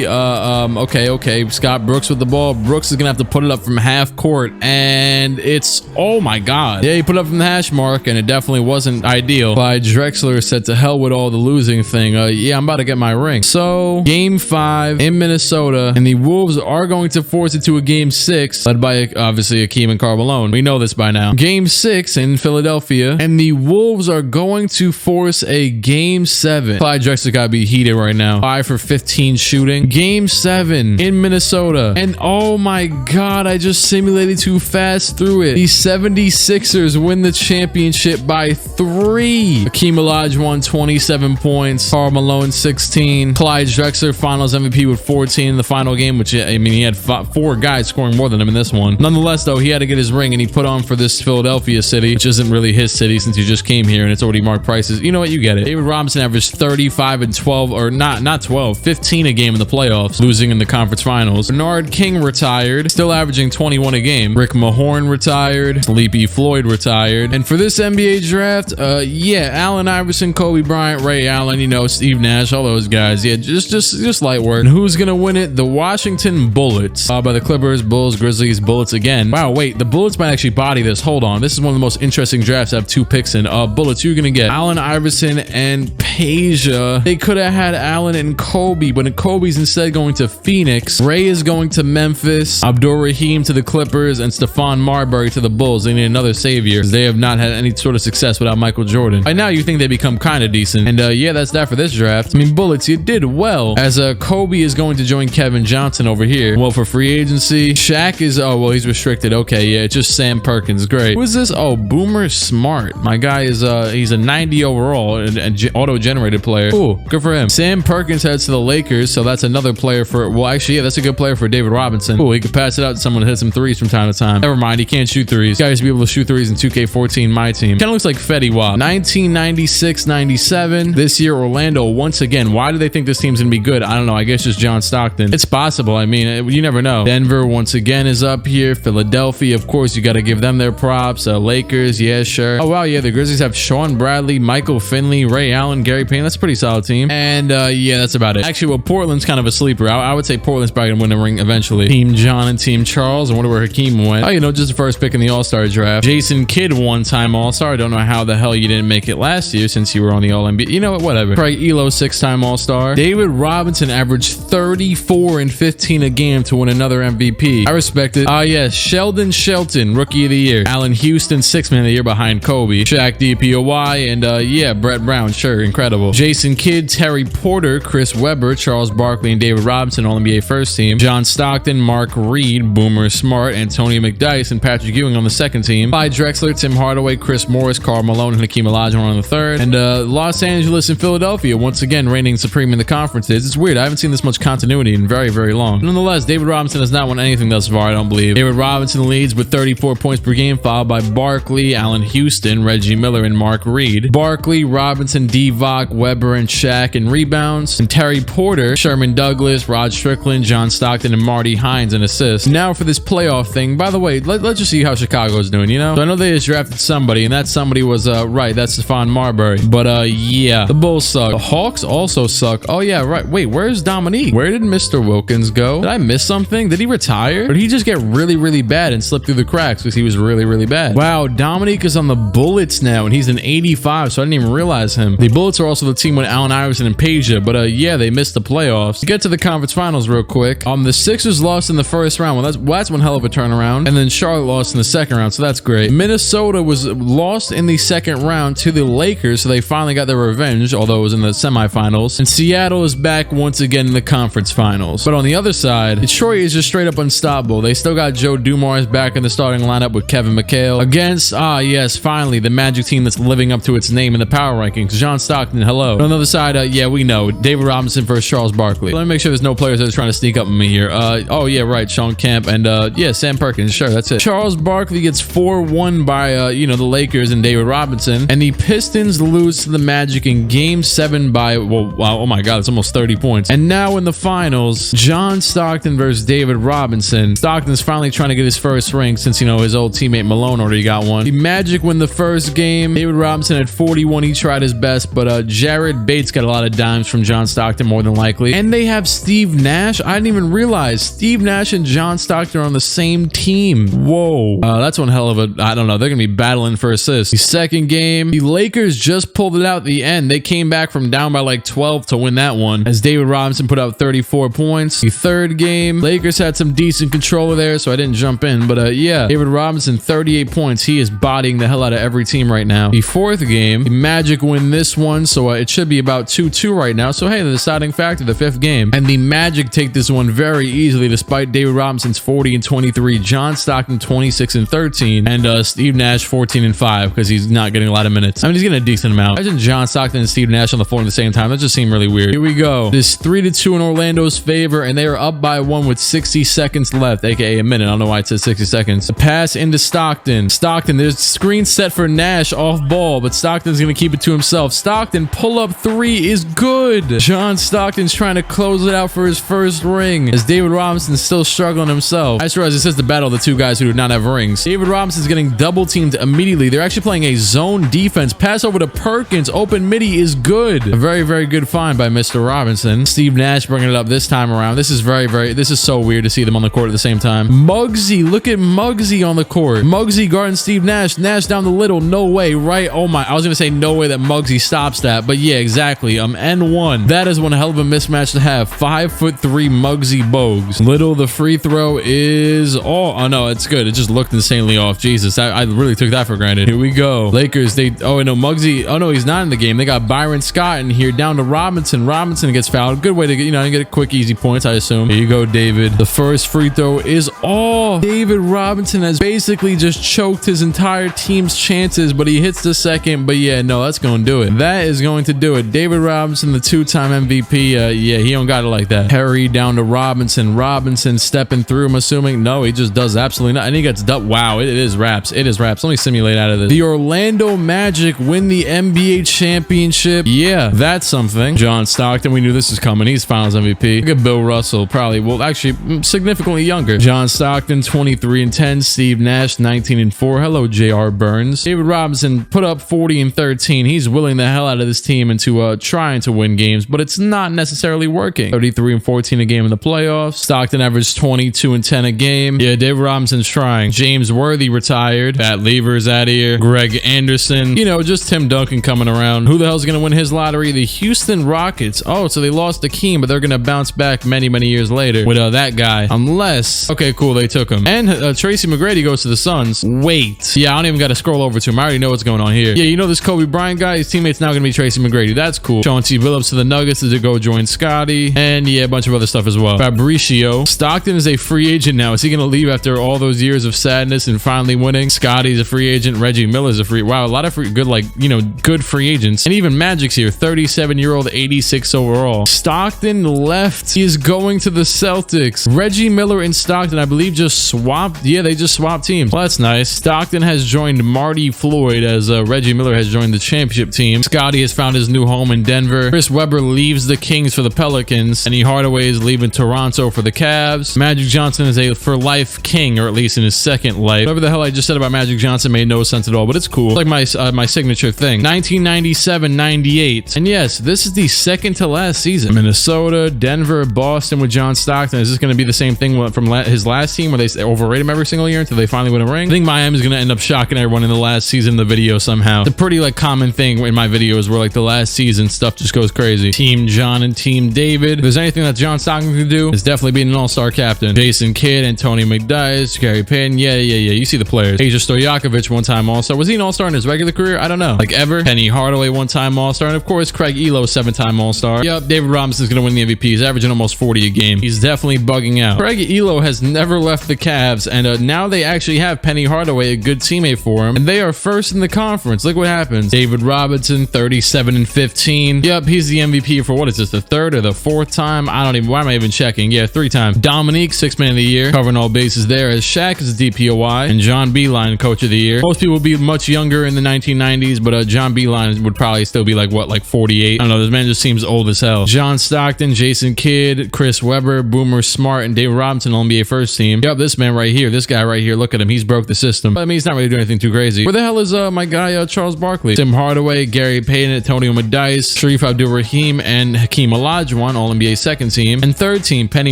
Okay. Scott Brooks with the ball. Brooks is going to have to put it up from half court, and it's, oh my God. Yeah, he put it up from the hash mark, and it definitely wasn't ideal. Clyde Drexler said to hell with all the losing thing. Yeah, I'm about to get my ring. So, game 5 in Minnesota, and the Wolves are going to force it to a game 6, led by, obviously, Hakeem and Karl Malone. We know this by now. Game 6 in Philadelphia, and the Wolves are going to force a game 7. Clyde Drexler got to be heated right now. 5 for 15 shooting. Game 7 in Minnesota, and oh my God, I just simulated too fast through it. The 76ers win the championship by 3. Hakeem Olajuwon 27 points. Karl Malone 16. Clyde Drexler finals MVP with 14 in the final game, which, I mean, he had 4 guys scoring more than him in this one. Nonetheless, though, he had to get his ring, and he put on for this this Philadelphia city, which isn't really his city since he just came here and it's already marked prices. You know what? You get it. David Robinson averaged 35 and 12, or not 12, 15 a game in the playoffs, losing in the conference finals. Bernard King retired, still averaging 21 a game. Rick Mahorn retired. Sleepy Floyd retired. And for this NBA draft, yeah, Allen Iverson, Kobe Bryant, Ray Allen, you know, Steve Nash, all those guys. Yeah, just light work. And who's gonna win it? The Washington Bullets, by the Clippers, Bulls, Grizzlies, Bullets again. Wow, wait, the Bullets might actually body this. Hold on, this is one of the most interesting drafts. I have 2 picks in. Bullets, you're gonna get Allen Iverson and Peja. They could have had Allen and Kobe, but Kobe's instead going to Phoenix. Ray is going to Memphis. Abdur Rahim to the Clippers, and Stephon Marbury to the Bulls. They need another savior because they have not had any sort of success without Michael Jordan. By now, you think they become kind of decent. And yeah, that's that for this draft. I mean, Bullets, you did well, as Kobe is going to join Kevin Johnson over here. Well, for free agency, Shaq is, oh, well, he's restricted. Okay, yeah, it's just Sam Perkins. Great. Who is this? Oh, Boomer Smart. My guy is, he's a 90 overall and auto-generated player. Ooh, good for him. Sam Perkins heads to the Lakers, so that's another player for, well, actually, yeah, that's a good player for David Robinson. Ooh, he could pass it out to someone to hit some threes from time to time. Never mind, he can't shoot threes. Guys, be able to shoot threes in 2K14, my team. Kind of looks like Fetty Wap. 1996-97. This year, Orlando once again. Why do they think this team's gonna be good? I don't know. I guess just John Stockton. It's possible. I mean, you never know. Denver once again is up here. Philadelphia, of course, you got to give them their props. Lakers, yeah, sure. Oh wow, yeah, the Grizzlies have Sean Bradley, Michael Finley, Ray Allen, Gary Payne. That's a pretty solid team. And yeah, that's about it. Actually, well, Portland's kind of a sleeper. I would say Portland's probably gonna win the ring eventually. Team John and Team Charles. I wonder where Hakeem went. Oh, you know, just the first pick in the All-Star draft. Jason Kidd, one-time All-Star. I don't know how the hell you didn't make it last year since you were on the All-NBA. You know what? Whatever. Probably Elo, 6-time All-Star. David Robinson averaged 34 and 15 a game to win another MVP. I respect it. Yes, Sheldon Shelton, Rookie of the Year. Allen Houston, 6th Man of the Year behind Kobe. Shaq DPOY, and yeah, Brett Brown, sure, incredible. Jason Kidd, Terry Porter, Chris Webber, Charles Barkley, and David Robinson, All-NBA first team. John Stockton, Mark Reed, Boomer Smart, Antonio McDyess, and Patrick Ewing on the second team. Clyde Drexler, Tim Hardaway, Chris Morris, Karl Malone, and Hakeem Olajuwon on the third. And Los Angeles and Philadelphia, once again, reigning supreme in the conferences. It's weird. I haven't seen this much continuity in very, very long. Nonetheless, David Robinson has not won anything thus far, I don't believe. David Robinson leads with 34 points per game, followed by Barkley, Allen Houston, Reggie Miller, and Mark Reed. Barkley, Robinson, Divac, Webber, and Shaq in rebounds. And Terry Porter, Sherman Douglas, Rod Strickland, John Stockton, and Marty Hines in assists. Now for this playoff thing. By the way, let's just see how Chicago's doing, you know? So I know they just drafted somebody, and that somebody was, right, that's Stephon Marbury. But, yeah, the Bulls suck. The Hawks also suck. Oh, yeah, right. Wait, where's Dominique? Where did Mr. Wilkins go? Did I miss something? Did he retire? Or did he just get really, really bad and slip through the cracks because he was really, really bad? Wow, Dominique is on the Bullets now, and he's an 85, so I didn't even realize him. The Bullets are also the team with Allen Iverson and Peja, but, yeah, they missed the playoffs. To get to the conference finals real quick, the Sixers lost in the first round. Well, that's one hell of a turnaround. And then Charlotte lost in the second round, so that's great. Minnesota was lost in the second round to the Lakers, so they finally got their revenge, although it was in the semifinals. And Seattle is back once again in the conference finals. But on the other side, Detroit is just straight up unstoppable. They still got Joe Dumars back in the starting lineup with Kevin McHale against, yes, finally, the Magic team that's living up to its name in the power rankings. John Stockton, hello. But on the other side, yeah, we know. David Robinson versus Charles Barkley. Let me make sure there's no players that are trying to sneak up on me here. Oh, yeah, right. Sean Kemp and, yeah, Sam Perkins. Sure, that's it. Charles Barkley gets 4-1 by, you know, the Lakers and David Robinson. And the Pistons lose to the Magic in Game 7 by, well, wow, oh my God, it's almost 30 points. And now in the finals, John Stockton versus David Robinson. Stockton's finally trying to get his first ring since, you know, his old teammate Malone already got one. The Magic win the first game. David Robinson had 41. He tried his best, but Jared Bates got a lot of dimes from John Stockton, more than likely. And they have Steve Nash. I didn't even realize Steve Nash and John Stockton are on the same team. Whoa. That's one hell of a, I don't know. They're going to be battling for assists. The second game, the Lakers just pulled it out at the end. They came back from down by like 12 to win that one, as David Robinson put up 34 points. The third game, Lakers had some decent control there, so I didn't jump in. But yeah, David Robinson, 38 points. He is bodying the hell out of every team right now. The fourth game, the Magic win this one so it should be about 2-2 right now. So hey, the deciding factor, the 5th game, and the Magic take this one very easily despite David Robinson's 40-23, John Stockton 26-13, and Steve Nash 14-5 because he's not getting a lot of minutes. I mean, he's getting a decent amount. Imagine John Stockton and Steve Nash on the floor at the same time. That just seemed really weird. Here we go. This 3-2 in Orlando's favor, and they are up by 1 with 60 seconds left, aka a minute. I don't know why it says 60 seconds. A pass into Stockton. Stockton, there's screen set for Nash off ball, but Stockton's gonna keep it to himself. Stockton pull up 3 is good. John Stockton's trying to close it out for his first ring as David Robinson's still struggling himself. I just realized it says the battle of the 2 guys who do not have rings. David Robinson's getting double teamed immediately. They're actually playing a zone defense. Pass over to Perkins. Open midi is good. A very, very good find by Mr. Robinson. Steve Nash bringing it up this time around. This is this is so weird to see them on the court at the same time. Muggsy, look at Muggsy on the court. Muggsy guarding Steve Nash. Nash down the little. No way, right? Oh my, I was gonna say no way that Muggsy stops that, but yeah, exactly. N1. That is one hell of a mismatch to have. 5'3" Muggsy Bogues. Little, the free throw is oh no, it's good. It just looked insanely off. Jesus, I really took that for granted. Here we go. Lakers, oh no, Muggsy, oh no, he's not in the game. They got Byron Scott in here, down to Robinson. Robinson gets fouled. Good way to get, get a quick, easy points, I assume. Here you go, David. The first free throw is off. David Robinson has basically just choked his entire team's chances, but he hits the second. But yeah, no, that's going to do it. That is going to do it. David Robinson, the 2-time MVP. Yeah, he don't got it like that. Perry down to Robinson. Robinson stepping through, I'm assuming. No, he just does absolutely nothing. And he gets dumped. Wow, it is wraps. It is wraps. Let me simulate out of this. The Orlando Magic win the NBA championship. Yeah, that's something. John Stockton, we knew this was coming. He's finals MVP. Look at Bill Russell, probably, well, actually significantly younger. John Stockton, 23-10. Steve Nash, 19-4. Hello, J.R. Burns. David Robinson put up 40-13. He's willing the hell out of this team into trying to win games, but it's not necessarily working. 33-14 a game in the playoffs. Stockton averaged 22-10 a game. Yeah, David Robinson's trying. James Worthy retired. Pat Lever's out of here. Greg Anderson. Just Tim Duncan coming around. Who the hell's going to win his lottery? The Houston Rockets. Oh, so they lost Akeem, but they're going to bounce back many, many years later with that guy. Unless, okay, cool, they took him. And Tracy McGrady goes to the Suns. Wait. Yeah, I don't even got to scroll over to him. I already know what's going on here. Yeah, this Kobe Bryant guy, his teammate's now going to be Tracy McGrady. That's cool. Chauncey Billups to the Nuggets to go join Scotty. And yeah, a bunch of other stuff as well. Fabricio. Stockton is a free agent now. Is he going to leave after all those years of sadness and finally winning? Scotty's a free agent. Reggie Miller's a free. Wow, a lot of good free agents. And even Magic's here. 37-year-old, 86 overall. Stockton left. He is going to the Celtics. Reggie Miller and Stockton, I believe, just swapped. Yeah, they just swapped teams. Well, that's nice. Stockton has joined Marty Floyd as Reggie Miller has joined the championship team. Scotty has found his new home in Denver. Chris Webber leaves the Kings for the Pelicans. Penny Hardaway is leaving Toronto for the Cavs. Magic Johnson is a for-life king, or at least in his second life. Whatever the hell I just said about Magic Johnson made no sense at all, but it's cool. It's like my signature thing. 1997-98. And yes, this is the second to last season. Minnesota, Denver, Boston with John Stockton. Is this going to be the same thing from his last team where they overrate him every single year until they finally win a ring? I think Miami's going to end up shocking everyone in the last season of the video somehow. It's a pretty common thing in my videos where the last season stuff just goes crazy. Team John and Team David. If there's anything that John Stockton can do, it's definitely being an all-star captain. Jason Kidd, Antonio McDyess, Gary Payton. Yeah. You see the players. Asia Stojakovic, one-time all-star. Was he an all-star in his regular career? I don't know. Ever. Penny Hardaway, one-time all-star. And of course, Craig Elo, 7-time all-star. Yep, David Robinson's going to win the MVP. He's averaging almost 40 a game. He's definitely bugging out. Craig Elo has never left the Cavs, and now they actually have Penny Hardaway, a good teammate for him, and they are first in the conference. Look what happens. David Robinson, 37-15. Yep, he's the MVP for what is this, the 3rd or the 4th time? I don't even, why am I even checking? Yeah, 3 times. Dominique, 6th man of the year, covering all bases there, as Shaq is the DPOY, and John Beilein, coach of the year. Most people would be much younger in the 1990s, but John Beilein would probably still be 48. I don't know, this man just seems old as hell. John Stockton, Jason Kidd, Chris Webber, Boomer Smart, and David Robinson on NBA first team. Yep, this man right here, this guy right here, look at him, he's broke the system. But, I mean, he's not really doing anything too crazy. Where the hell is my guy Charles Barkley? Tim Hardaway, Gary Payton, Antonio McDyess, Sharif Abdul-Rahim, and Hakeem Olajuwon, all NBA second team. And third team, Penny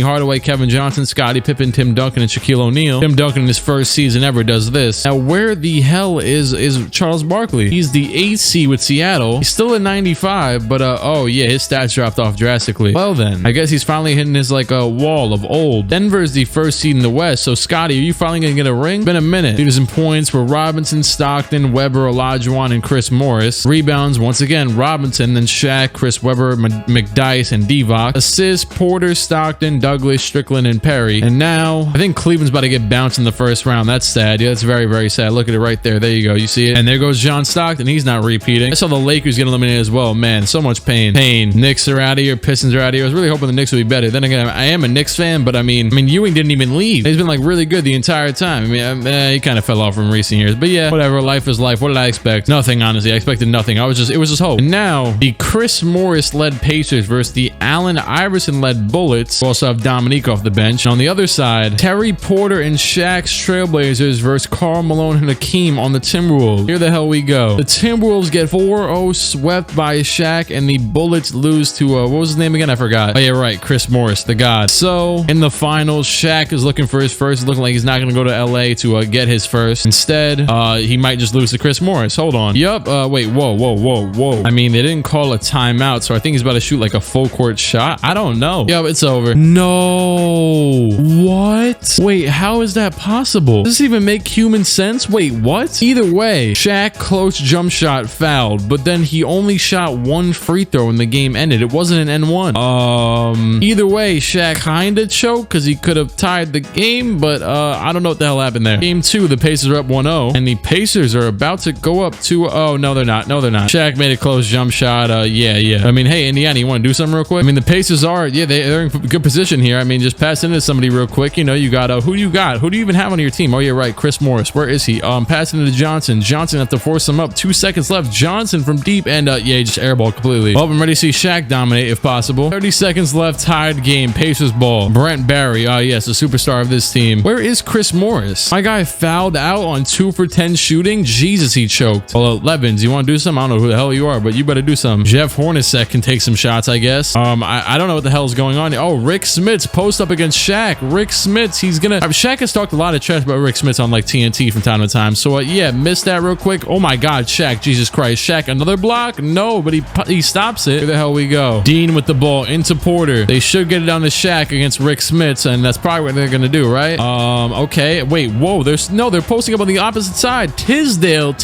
Hardaway, Kevin Johnson, Scottie Pippen, Tim Duncan, and Shaquille O'Neal. Tim Duncan in his first season ever does this. Now, where the hell is Charles Barkley? He's the 8th seed with Seattle. He's still at 95, but oh yeah, his stats dropped off drastically. Well then, I guess he's finally hitting his a wall of old. Denver is the first seed in the West, so Scotty, are you finally gonna get a ring? It's been a minute. Leaders in points were Robinson, Stockton, Webber, Olajuwon, and Chris Morris. Rebounds, once again, Robinson, then Shaq, Chris Webber, McDyess, and Divock. Assists, Porter, Stockton, Douglas, Strickland, and Perry. And now, I think Cleveland's about to get bounced in the first round. That's sad. Yeah, that's very, very sad. Look at it right there. There you go. You see it? And there goes John Stockton. He's not repeating. I saw the Lakers get eliminated as well. Man, so much pain. Knicks are out of here. Pistons are out of here. I was really hoping the Knicks would be better. Then again, I am a Knicks fan, but I mean, Ewing didn't even leave. He's been like really good the entire time. He kind of fell off from recent years, but yeah, whatever. Life is life. What did I expect? Nothing, honestly. I expected nothing. It was just hope. And now the Chris Morris led Pacers versus the Allen Iverson led Bullets. We also have Dominique off the bench. And on the other side, Terry Porter and Shaq's Trailblazers versus Karl Malone and Hakeem on the Timberwolves. Here the hell we go. The Timberwolves get 4-0 swept by Shaq, and the Bullets lose to what was his name again? I forgot. Oh yeah, right. Chris Morris, the god. So in the finals, Shaq is looking for his first. It's looking like he's not going to go to LA to get his first. Instead, he might just lose to Chris Morris. Hold on. Yup. Wait. Whoa. I mean, they didn't call a timeout, so I think he's about to shoot like a full court shot. I don't know. Yup, it's over. No. What? Wait, how is that possible? Does this even make human sense? Wait, what? Either way, Shaq close jump shot fouled, but then he only shot one free throw and the game ended. It wasn't an N1. Either way, Shaq kinda choked because he could have tied the game, but I don't know what the hell happened there. Game 2, the Pacers are up 1-0, and the Pacers are about to go up 2-0. No, they're not. Shaq made a close jump shot. Yeah. I mean, hey, Indiana, you want to do something real quick? I mean, the Pacers are, they're in good position here. I mean, just pass into somebody real quick. You know, you got, who do you got? Who do you even have on your team? Oh, yeah, right. Chris Morris. Where is he? Passing into Johnson. Johnson have to force him up. 2 seconds left. Johnson from deep, and he just airball completely. Well, I'm ready to see Shaq dominate if possible. 30 seconds left. Tied game. Pacers ball. Brent Barry. Yes, the superstar of this team. Where is Chris Morris? My guy fouled out on 2 for 10 shooting. Jesus, he choked. Well, Levins, you want to do something? I don't know who the hell you are, but you better do something. Jeff Hornacek can take some shots, I guess. I don't know what the hell is going on. Oh, Rick Smits post up against Shaq. Rick Smits, he's gonna. Shaq has talked a lot of trash about Rick Smits on like TNT from time to time. So yeah, missed that real quick. Oh my God, Shaq, Jesus Christ, Shaq, another block? No, but he stops it. Where the hell we go? Dean with the ball into Porter. They should get it down to Shaq against Rick Smits, and that's probably what they're gonna do, right? Okay. Wait, whoa. They're posting up on the opposite side. Tisdale.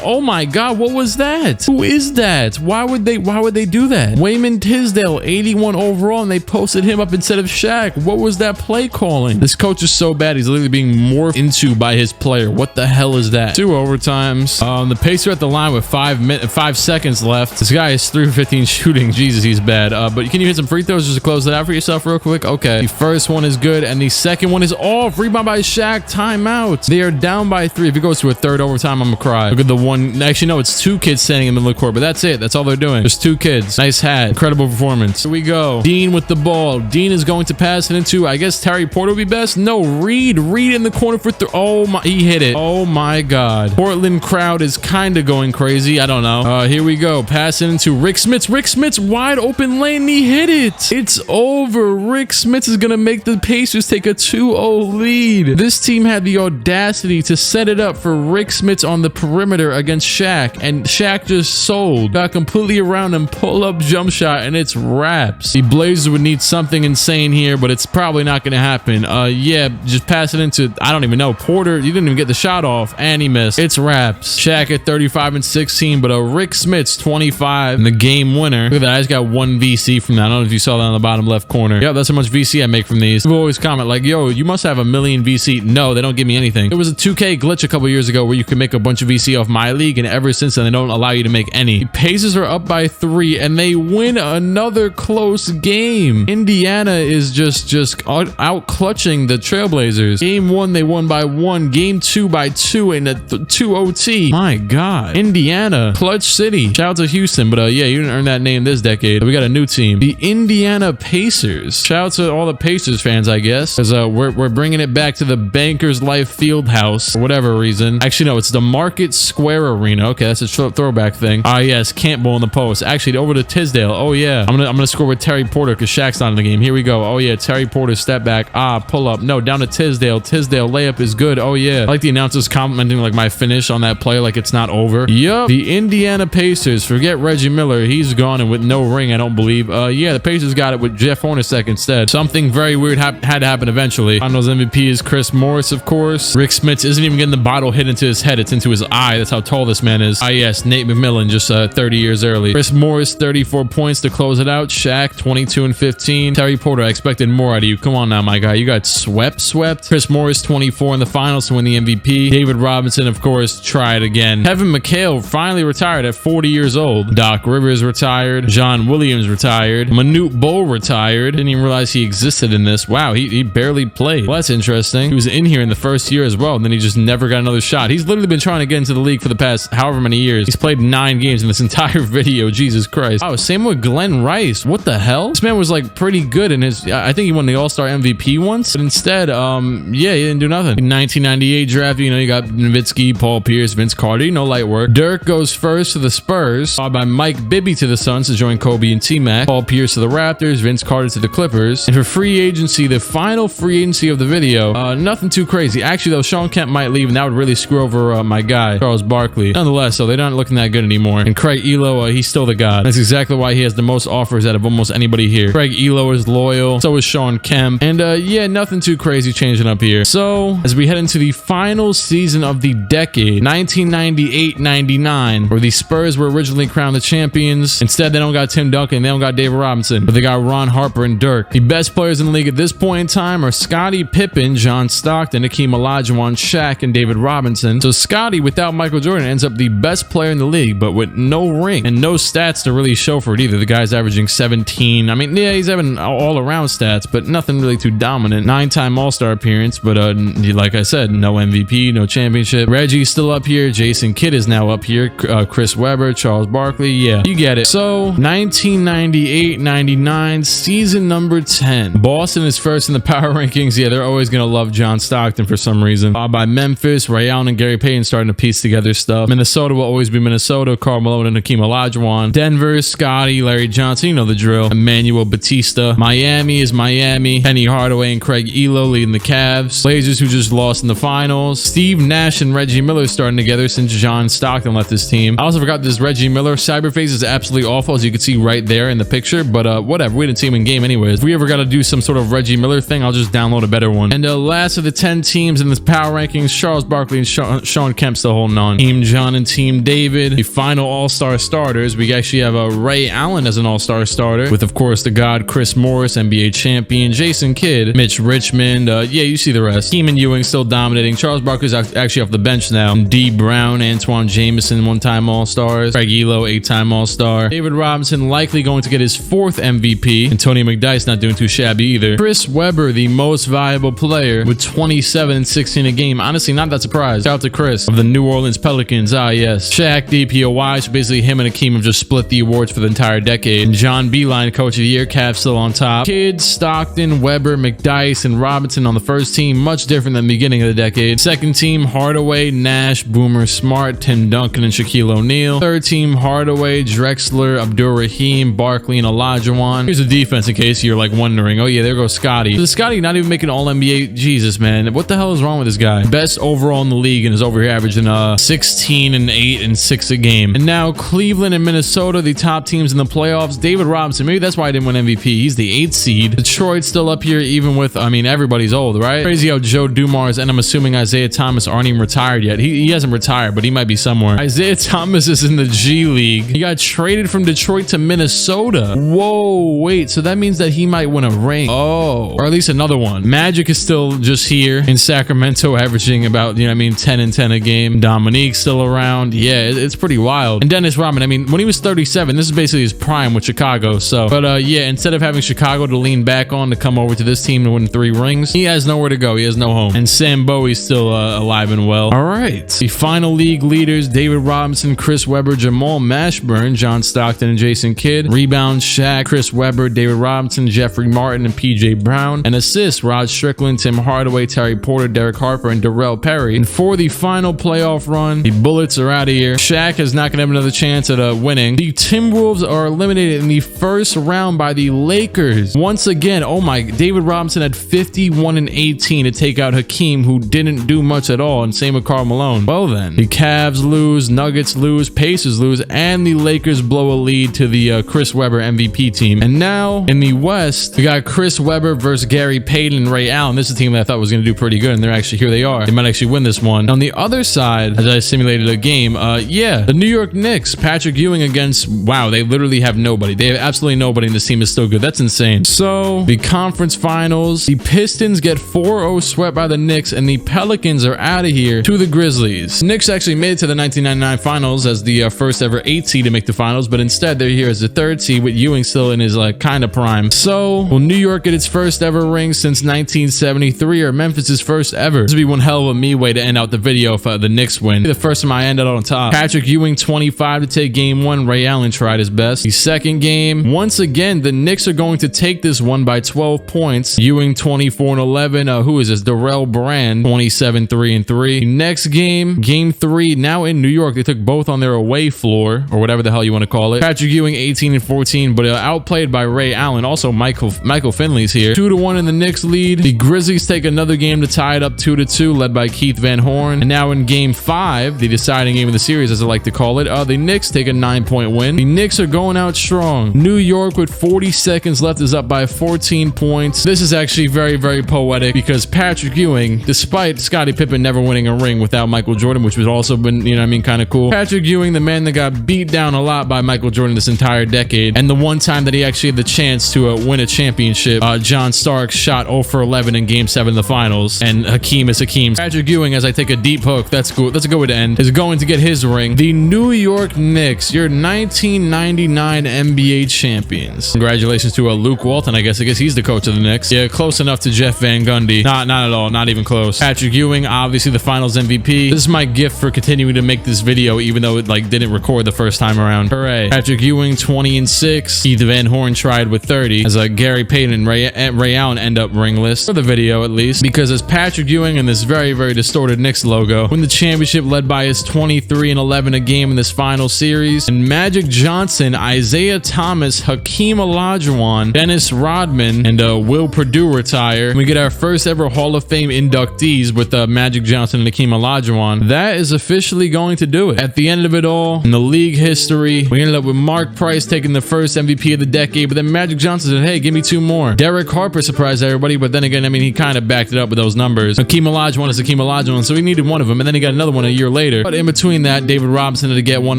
Oh my God, what was that? Who is that? Why would they do that? Wayman Tisdale, 81 overall, and they posted him up instead of Shaq. What was that play calling? This coach is so bad. He's literally being morphed into by his player. What the hell is that? 2 overtimes. The Pacers at the line with 5 seconds left. This guy is 3 for 15 shooting. Jesus, he's bad. But can you hit some free throws just to close it out for yourself real quick? Okay. The first one is good, and the second one is off. Rebound by Shaq. Timeout. They are down by 3. If it goes to a third overtime, I'm gonna cry. Look at the one. Actually, no, it's 2 kids standing in the middle of the court, but that's it. That's all they're doing. There's 2 kids. Nice hat. Incredible performance. Here we go. Dean with the ball. Dean is going to pass it into, I guess Terry Porter will be best. No, Reed in the corner for 3. Oh my, he hit it. Oh my God. Portland crowd is kind of going crazy. I don't know. Here we go. Pass it into Rick Smits. Wide open lane. He hit it. It's over. Rick Smits is going to make the Pacers take a 2-0 lead. This team had the audacity to set it up for Rick Smits on the perimeter against Shaq, and Shaq just sold. Got completely around him, pull up jump shot, and it's wraps. The Blazers would need something insane here, but it's probably not going to happen. Yeah, just pass it into, I don't even know, Porter. He didn't even get the shot off, and he missed. It's wraps. Shaq at 35 and 16, but Rick Smits 25 and the game winner. Look at that. I just got 1 VC from that. I don't know if you saw that on the bottom left corner. Yeah, that's how much VC I make from these. People always comment like, yo, you must have a million VC. No, they don't give me anything. There was a 2K glitch a couple years ago where you could make a bunch of VC off my league, and ever since then, they don't allow you to make any. The Pacers are up by 3, and they win another close game. Indiana is just out clutching the Trailblazers. Game 1, they won by 1. Game 2 by 2 in a 2 OT. My God. Indiana. Clutch City. Shout out to Houston, but yeah, you didn't earn that name this decade. We got a new team. The Indiana Pacers. Shout out to all the Pacers fans, I guess, because we're bringing it back to the Bankers Life Fieldhouse for whatever reason. Actually, no, it's the Market Square Arena. Okay, that's a throwback thing. Yes, Campbell in the post. Actually, over to Tisdale. Oh yeah, I'm gonna score with Terry Porter because Shaq's not in the game. Here we go. Oh yeah, Terry Porter step back. Pull up. No, down to Tisdale. Tisdale layup is good. Oh yeah, I like the announcers complimenting like my finish on that play, like it's not over. Yup. The Indiana Pacers. Forget Reggie Miller. He's gone and with no ring, I don't believe. Yeah, the Pacers got it with Jeff Hornacek instead. Something very weird had to happen eventually. Finals MVP is Chris Morris, of course. Rick Smits isn't even getting the bottle hit into his head. It's into his eye. That's how tall this man is. Yes, Nate McMillan. chilling just 30 years early. Chris Morris, 34 points to close it out. Shaq, 22 and 15. Terry Porter, I expected more out of you. Come on now, my guy. You got swept. Chris Morris, 24 in the finals to win the MVP. David Robinson, of course, tried again. Kevin McHale finally retired at 40 years old. Doc Rivers retired. John Williams retired. Manute Bol retired. Didn't even realize he existed in this. Wow, he barely played. Well, that's interesting. He was in here in the first year as well, and then he just never got another shot. He's literally been trying to get into the league for the past however many years. He's played 9 games in this entire video. Jesus Christ. Oh, same with Glenn Rice. What the hell? This man was like pretty good in his, I think he won the All-Star MVP once, but instead, yeah, he didn't do nothing. In 1998 draft, you know, you got Nowitzki, Paul Pierce, Vince Carter, you know, light work. Dirk goes first to the Spurs, followed by Mike Bibby to the Suns to join Kobe and T-Mac, Paul Pierce to the Raptors, Vince Carter to the Clippers. And for free agency, the final free agency of the video, nothing too crazy. Actually, though, Sean Kemp might leave, and that would really screw over my guy, Charles Barkley. Nonetheless, so they're not looking that good anymore. And Craig Elo, he's still the god. That's exactly why he has the most offers out of almost anybody here. Craig Elo is loyal, so is Sean Kemp. And yeah, nothing too crazy changing up here. So, as we head into the final season of the decade, 1998-99, where the Spurs were originally crowned the champions. Instead, they don't got Tim Duncan, they don't got David Robinson, but they got Ron Harper and Dirk. The best players in the league at this point in time are Scottie Pippen, John Stockton, Hakeem Olajuwon, Shaq, and David Robinson. So Scottie, without Michael Jordan, ends up the best player in the league, but with no ring and no stats to really show for it either. The guy's averaging 17. I mean, yeah, he's having all-around stats, but nothing really too dominant. 9-time All-Star appearance, but like I said, no MVP, no championship. Reggie's still up here. Jason Kidd is now up here. Chris Webber, Charles Barkley. Yeah, you get it. So 1998-99, season number 10. Boston is first in the power rankings. Yeah, they're always going to love John Stockton for some reason. Followed by Memphis, Ray Allen and Gary Payton starting to piece together stuff. Minnesota will always be Minnesota. Karl Malone and Hakeem Olajuwon. Denver, Scotty, Larry Johnson, you know the drill. Emmanuel Batista. Miami is Miami. Penny Hardaway and Craig Elo leading the Cavs. Blazers, who just lost in the finals. Steve Nash and Reggie Miller starting together since John Stockton left his team. I also forgot this Reggie Miller cyberface is absolutely awful, as you can see right there in the picture, but whatever, we didn't see him in game anyways. If we ever got to do some sort of Reggie Miller thing, I'll just download a better one. And last of the 10 teams in this power rankings, Charles Barkley and Sean Kemp still holding on. Team John and Team David, the final all-star starters. We actually have Ray Allen as an all-star starter, with of course the god Chris Morris, NBA champion, Jason Kidd, Mitch Richmond, yeah, you see the rest. Ewing still dominating. Charles Barkley's actually off the bench now. D. Brown, Antoine Jameson, 1-time all-stars. Craig Elo, 8-time all-star. David Robinson likely going to get his 4th MVP. And Tony McDyess not doing too shabby either. Chris Webber, the most valuable player, with 27 and 16 a game. Honestly, not that surprised. Shout out to Chris of the New Orleans Pelicans. Ah, yes. Shaq, DPOY. So basically him and Hakeem have just split the awards for the entire decade. And John Beeline, Coach of the Year. Cavs still on top. Kidd, Stockton, Webber, McDyess, and Robinson on the first team. Much different than the beginning of the decade. Second team, Hardaway, Nash, Boomer Smart, Tim Duncan, and Shaquille O'Neal. Third team, Hardaway, Drexler, Abdul Rahim, Barkley, and Olajuwon. Here's the defense in case you're like wondering. Oh yeah, there goes Scotty. So Scotty not even making All-NBA. Jesus, man. What the hell is wrong with this guy? Best overall in the league and is over here averaging 16 and 8 and 6 a game. And now Cleveland and Minnesota, the top teams in the playoffs. David Robinson, maybe that's why I didn't win MVP. He's the 8th seed. Detroit's still up here even with, I mean, everybody's old, right? Crazy how Joe Dumars and I'm assuming Isaiah Thomas aren't even retired yet. He hasn't retired, but he might be somewhere. Isaiah Thomas is in the G League. He got traded from Detroit to Minnesota. Whoa, wait, so that means that he might win a ring. Oh, or at least another one. Magic is still just here in Sacramento, averaging about, 10 and 10 a game. Dominique's still around. Yeah, it's pretty wild. And Dennis Rodman, I mean, when he was 37, this is basically his prime with Chicago. So, but yeah, instead of having Chicago to lean back on to come over to this team to win 3 rings, he has nowhere to go. He has no home. And Sam Bowie's still alive and well. All right. The final league leaders, David Robinson, Chris Webber, Jamal Mashburn, John Stockton, and Jason Kidd. Rebounds, Shaq, Chris Webber, David Robinson, Jeffrey Martin, and PJ Brown. And assists, Rod Strickland, Tim Hardaway, Terry Porter, Derek Harper, and Darrell Perry. And for the final playoff run, the Bullets are out of here. Shaq is not going to have another chance at winning. The Timberwolves are eliminated in the first round by the Lakers. Once again, oh my, David Robinson had 51 and 18 to take out Hakeem, who didn't do much at all, and same with Karl Malone. Well then, the Cavs lose, Nuggets lose, Pacers lose, and the Lakers blow a lead to the Chris Webber MVP team. And now, in the West, we got Chris Webber versus Gary Payton and Ray Allen. This is a team that I thought was going to do pretty good, and they're actually, here they are. They might actually win this one. On the other side, as I simulated a game, yeah, the New York Knicks, Patrick Ewing against, wow, they literally have nobody. They have absolutely nobody, and this team is still good. That's insane. So the conference finals, the Pistons get 4-0 swept by the Knicks, and the Pelicans are out of here to the Grizzlies. Knicks actually made it to the 1999 finals as the first ever 8 seed to make the finals, but instead they're here as the 3rd seed with Ewing still in his kind of prime. So will New York get its first ever ring since 1973, or Memphis's first ever? This would be one hell of a me way to end out the video if the Knicks win. The first time I ended on top. Patrick Ewing 25 to take game 1. Ray Allen tried his best. The second game, once again, the Knicks are going to take this one by 12 points. Ewing 24-11. Who is this? Darrell Brand 27-3-3. Next game, game 3, now in New York. They took both on their away floor, or whatever the hell you want to call it. Patrick Ewing 18-14, but outplayed by Ray Allen. Also Michael Finley's here. 2-1 in the Knicks lead. The Grizzlies take another game to tie it up 2-2, led by Keith Van Horn. And now in game 5, the deciding game of the series, as I like to call it, the Knicks take a 9-point win. The Knicks are going out strong. New York, with 40 seconds left, is up by 14 points. This is actually very, very poetic because Patrick Ewing, despite Scottie Pippen never winning a ring without Michael Jordan, which would also been, you know what I mean, kind of cool. Patrick Ewing, the man that got beat down a lot by Michael Jordan this entire decade, and the one time that he actually had the chance to win a championship, John Starks shot 0 for 11 in game 7 of the finals, and Hakeem is Hakeem. Patrick Ewing, as I take a deep hook, that's cool. That's a good way to end, is going to get his ring. The New York Knicks, your 1999 NBA champions. Congratulations to Luke Walton. I guess he's the coach of the Knicks. Yeah, close enough to Jeff Van Gundy. Not at all. Not even close. Patrick Ewing, obviously the finals MVP. This is my gift for continuing to make this video, even though it didn't record the first time around. Hooray. Patrick Ewing 20-6. Keith Van Horn tried with 30, as Gary Payton and Ray Allen end up ringless for the video, at least, because as Patrick Ewing in this very, very distorted Knicks logo win the championship, led by his 23-11 a game in this final series, and Magic Johnson, Isaiah Thomas, Hakeem Olajuwon, Dennis Rodman, and Will Perdue retire. We get our first ever Hall of Fame inductees with Magic Johnson and Hakeem Olajuwon. That is officially going to do it. At the end of it all, in the league history, we ended up with Mark Price taking the first MVP of the decade, but then Magic Johnson said, hey, give me 2 more. Derek Harper surprised everybody, but then again, I mean, he kind of backed it up with those numbers. Hakeem Olajuwon is Hakeem Olajuwon, so he needed one of them, and then he got another one a year later. But in between that, David Robinson had to get one,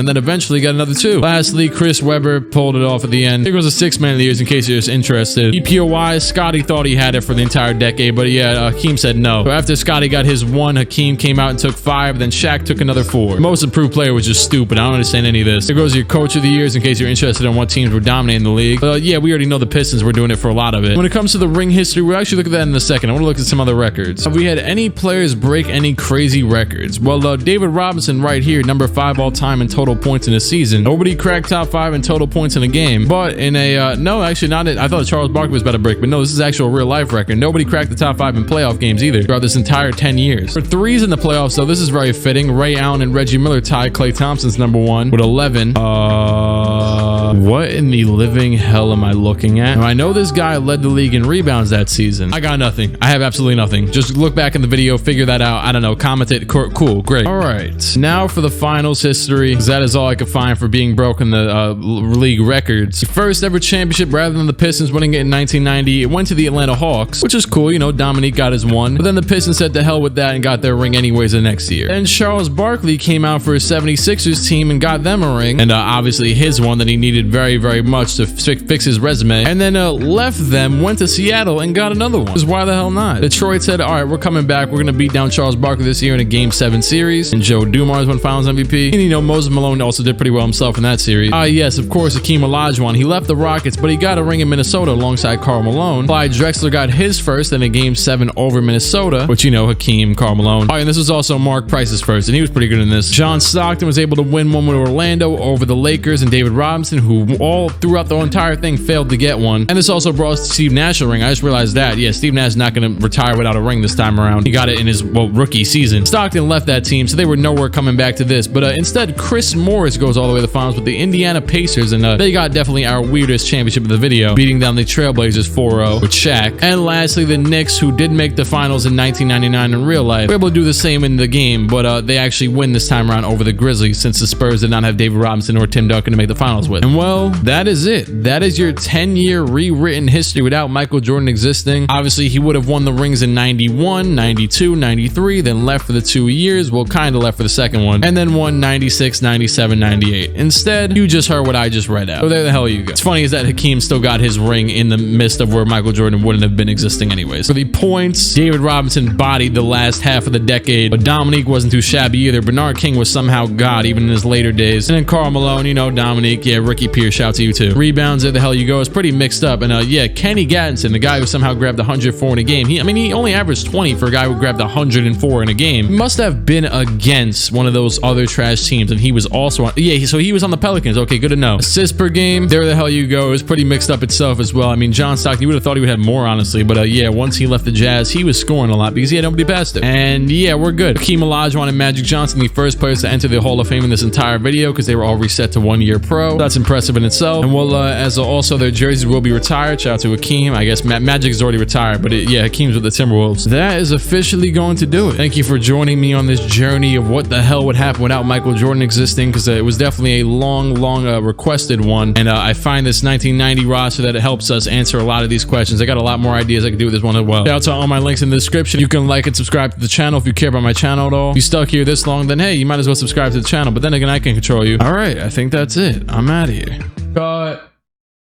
and then eventually got another 2. Lastly, Chris Webber pulled it off at the end. Here goes the 6th man of the years, in case you're just interested. EPOY, Scotty thought he had it for the entire decade, but yeah, Hakeem said no. So after Scotty got his 1, Hakeem came out and took 5, then Shaq took another 4. Most improved player was just stupid. I don't understand any of this. Here goes your coach of the years, in case you're interested in what teams were dominating the league. Yeah, we already know the Pistons were doing it for a lot of it. When it comes to the ring history, we'll actually look at that in a second. I want to look at some other records. Have we had any players break any crazy records? Well, David Robinson right here, number 5 all time in total points in a season. Nobody cracked top 5 in total points in a game, but in a no, actually not it. I thought Charles Barkley was about to break, but no, this is actual real life record. Nobody cracked the top 5 in playoff games either throughout this entire 10 years. For threes in the playoffs, though, this is very fitting. Ray Allen and Reggie Miller tied Klay Thompson's number 1 with 11. What in the living hell am I looking at? Now, I know this guy led the league in rebounds that season. I got nothing. I have absolutely nothing. Just look back in the video, figure that out. I don't know. Comment it. Cool. Great. All right. Now for the finals history, because that is all I could find for being broken the league records. The first ever championship, rather than the Pistons winning it in 1990, it went to the Atlanta Hawks, which is cool. You know, Dominique got his 1, but then the Pistons said to hell with that and got their ring anyways the next year. Then Charles Barkley came out for his 76ers team and got them a ring, and obviously his one that he needed very, very much to fix his resume, and then left them, went to Seattle and got another one. Because why the hell not? Detroit said, all right, we're coming back. We're going to beat down Charles Barkley this year in a Game 7 series, and Joe Dumars won Finals MVP. And you know, Moses Malone also did pretty well himself in that series. Yes, of course, Hakeem Olajuwon. He left the Rockets, but he got a ring in Minnesota alongside Karl Malone. Clyde Drexler got his first in a Game 7 over Minnesota, which, you know, Hakeem, Karl Malone. And this was also Mark Price's first, and he was pretty good in this. John Stockton was able to win one with Orlando over the Lakers, and David Robinson, who all throughout the entire thing failed to get one. And this also brought Steve Nash a ring. I just realized that. Yeah, Steve Nash is not going to retire without a ring this time around. He got it in his, rookie season. Stockton left that team, so they were nowhere coming back to this. But instead, Chris Morris goes all the way to the finals with the Indiana Pacers, and they got definitely our weirdest championship of the video, beating down the Trailblazers 4-0 with Shaq. And lastly, the Knicks, who did make the finals in 1999 in real life, were able to do the same in the game, but they actually win this time around over the Grizzlies, since the Spurs did not have David Robinson or Tim Duncan to make the finals with. And well, that is it. That is your 10-year rewritten history without Michael Jordan existing. Obviously, he would have won the rings in 91, 92, 93, then left for the 2 years. Well, kind of left for the second one, and then won 96. 96, 97, 98. Instead, you just heard what I just read out. So there the hell you go. It's funny is that Hakeem still got his ring in the midst of where Michael Jordan wouldn't have been existing anyways. For the points, David Robinson bodied the last half of the decade, but Dominique wasn't too shabby either. Bernard King was somehow God even in his later days. And then Karl Malone, you know, Dominique, yeah, Ricky Pierce, shout to you too. Rebounds, there the hell you go. It's pretty mixed up. And yeah, Kenny Gattinson, the guy who somehow grabbed 104 in a game. He only averaged 20 for a guy who grabbed 104 in a game. He must have been against one of those other trash teams, and he was also on, yeah, so he was on the Pelicans. Okay, good to know. Assists per game, there the hell you go. It was pretty mixed up itself as well. I mean, John Stockton, you would have thought he would have more, honestly, but yeah, once he left the Jazz, he was scoring a lot because he had nobody past him. And yeah, we're good. Hakeem Olajuwon and Magic Johnson, the first players to enter the Hall of Fame in this entire video because they were all reset to 1 year pro. That's impressive in itself. And we'll, as also their jerseys will be retired. Shout out to Hakeem. I guess Magic is already retired, but yeah, Hakeem's with the Timberwolves. That is officially going to do it. Thank you for joining me on this journey of what the hell would happen without Michael Jordan existing, because it was definitely a long requested one. And I find this 1990 roster that it helps us answer a lot of these questions. I got a lot more ideas I could do with this one as well. Shout out to all my links in the description. You can like and subscribe to the channel if you care about my channel at all. If you stuck here this long, then hey, you might as well subscribe to the channel. But then again, I can control you. All right, I think that's it. I'm out of here. Cut.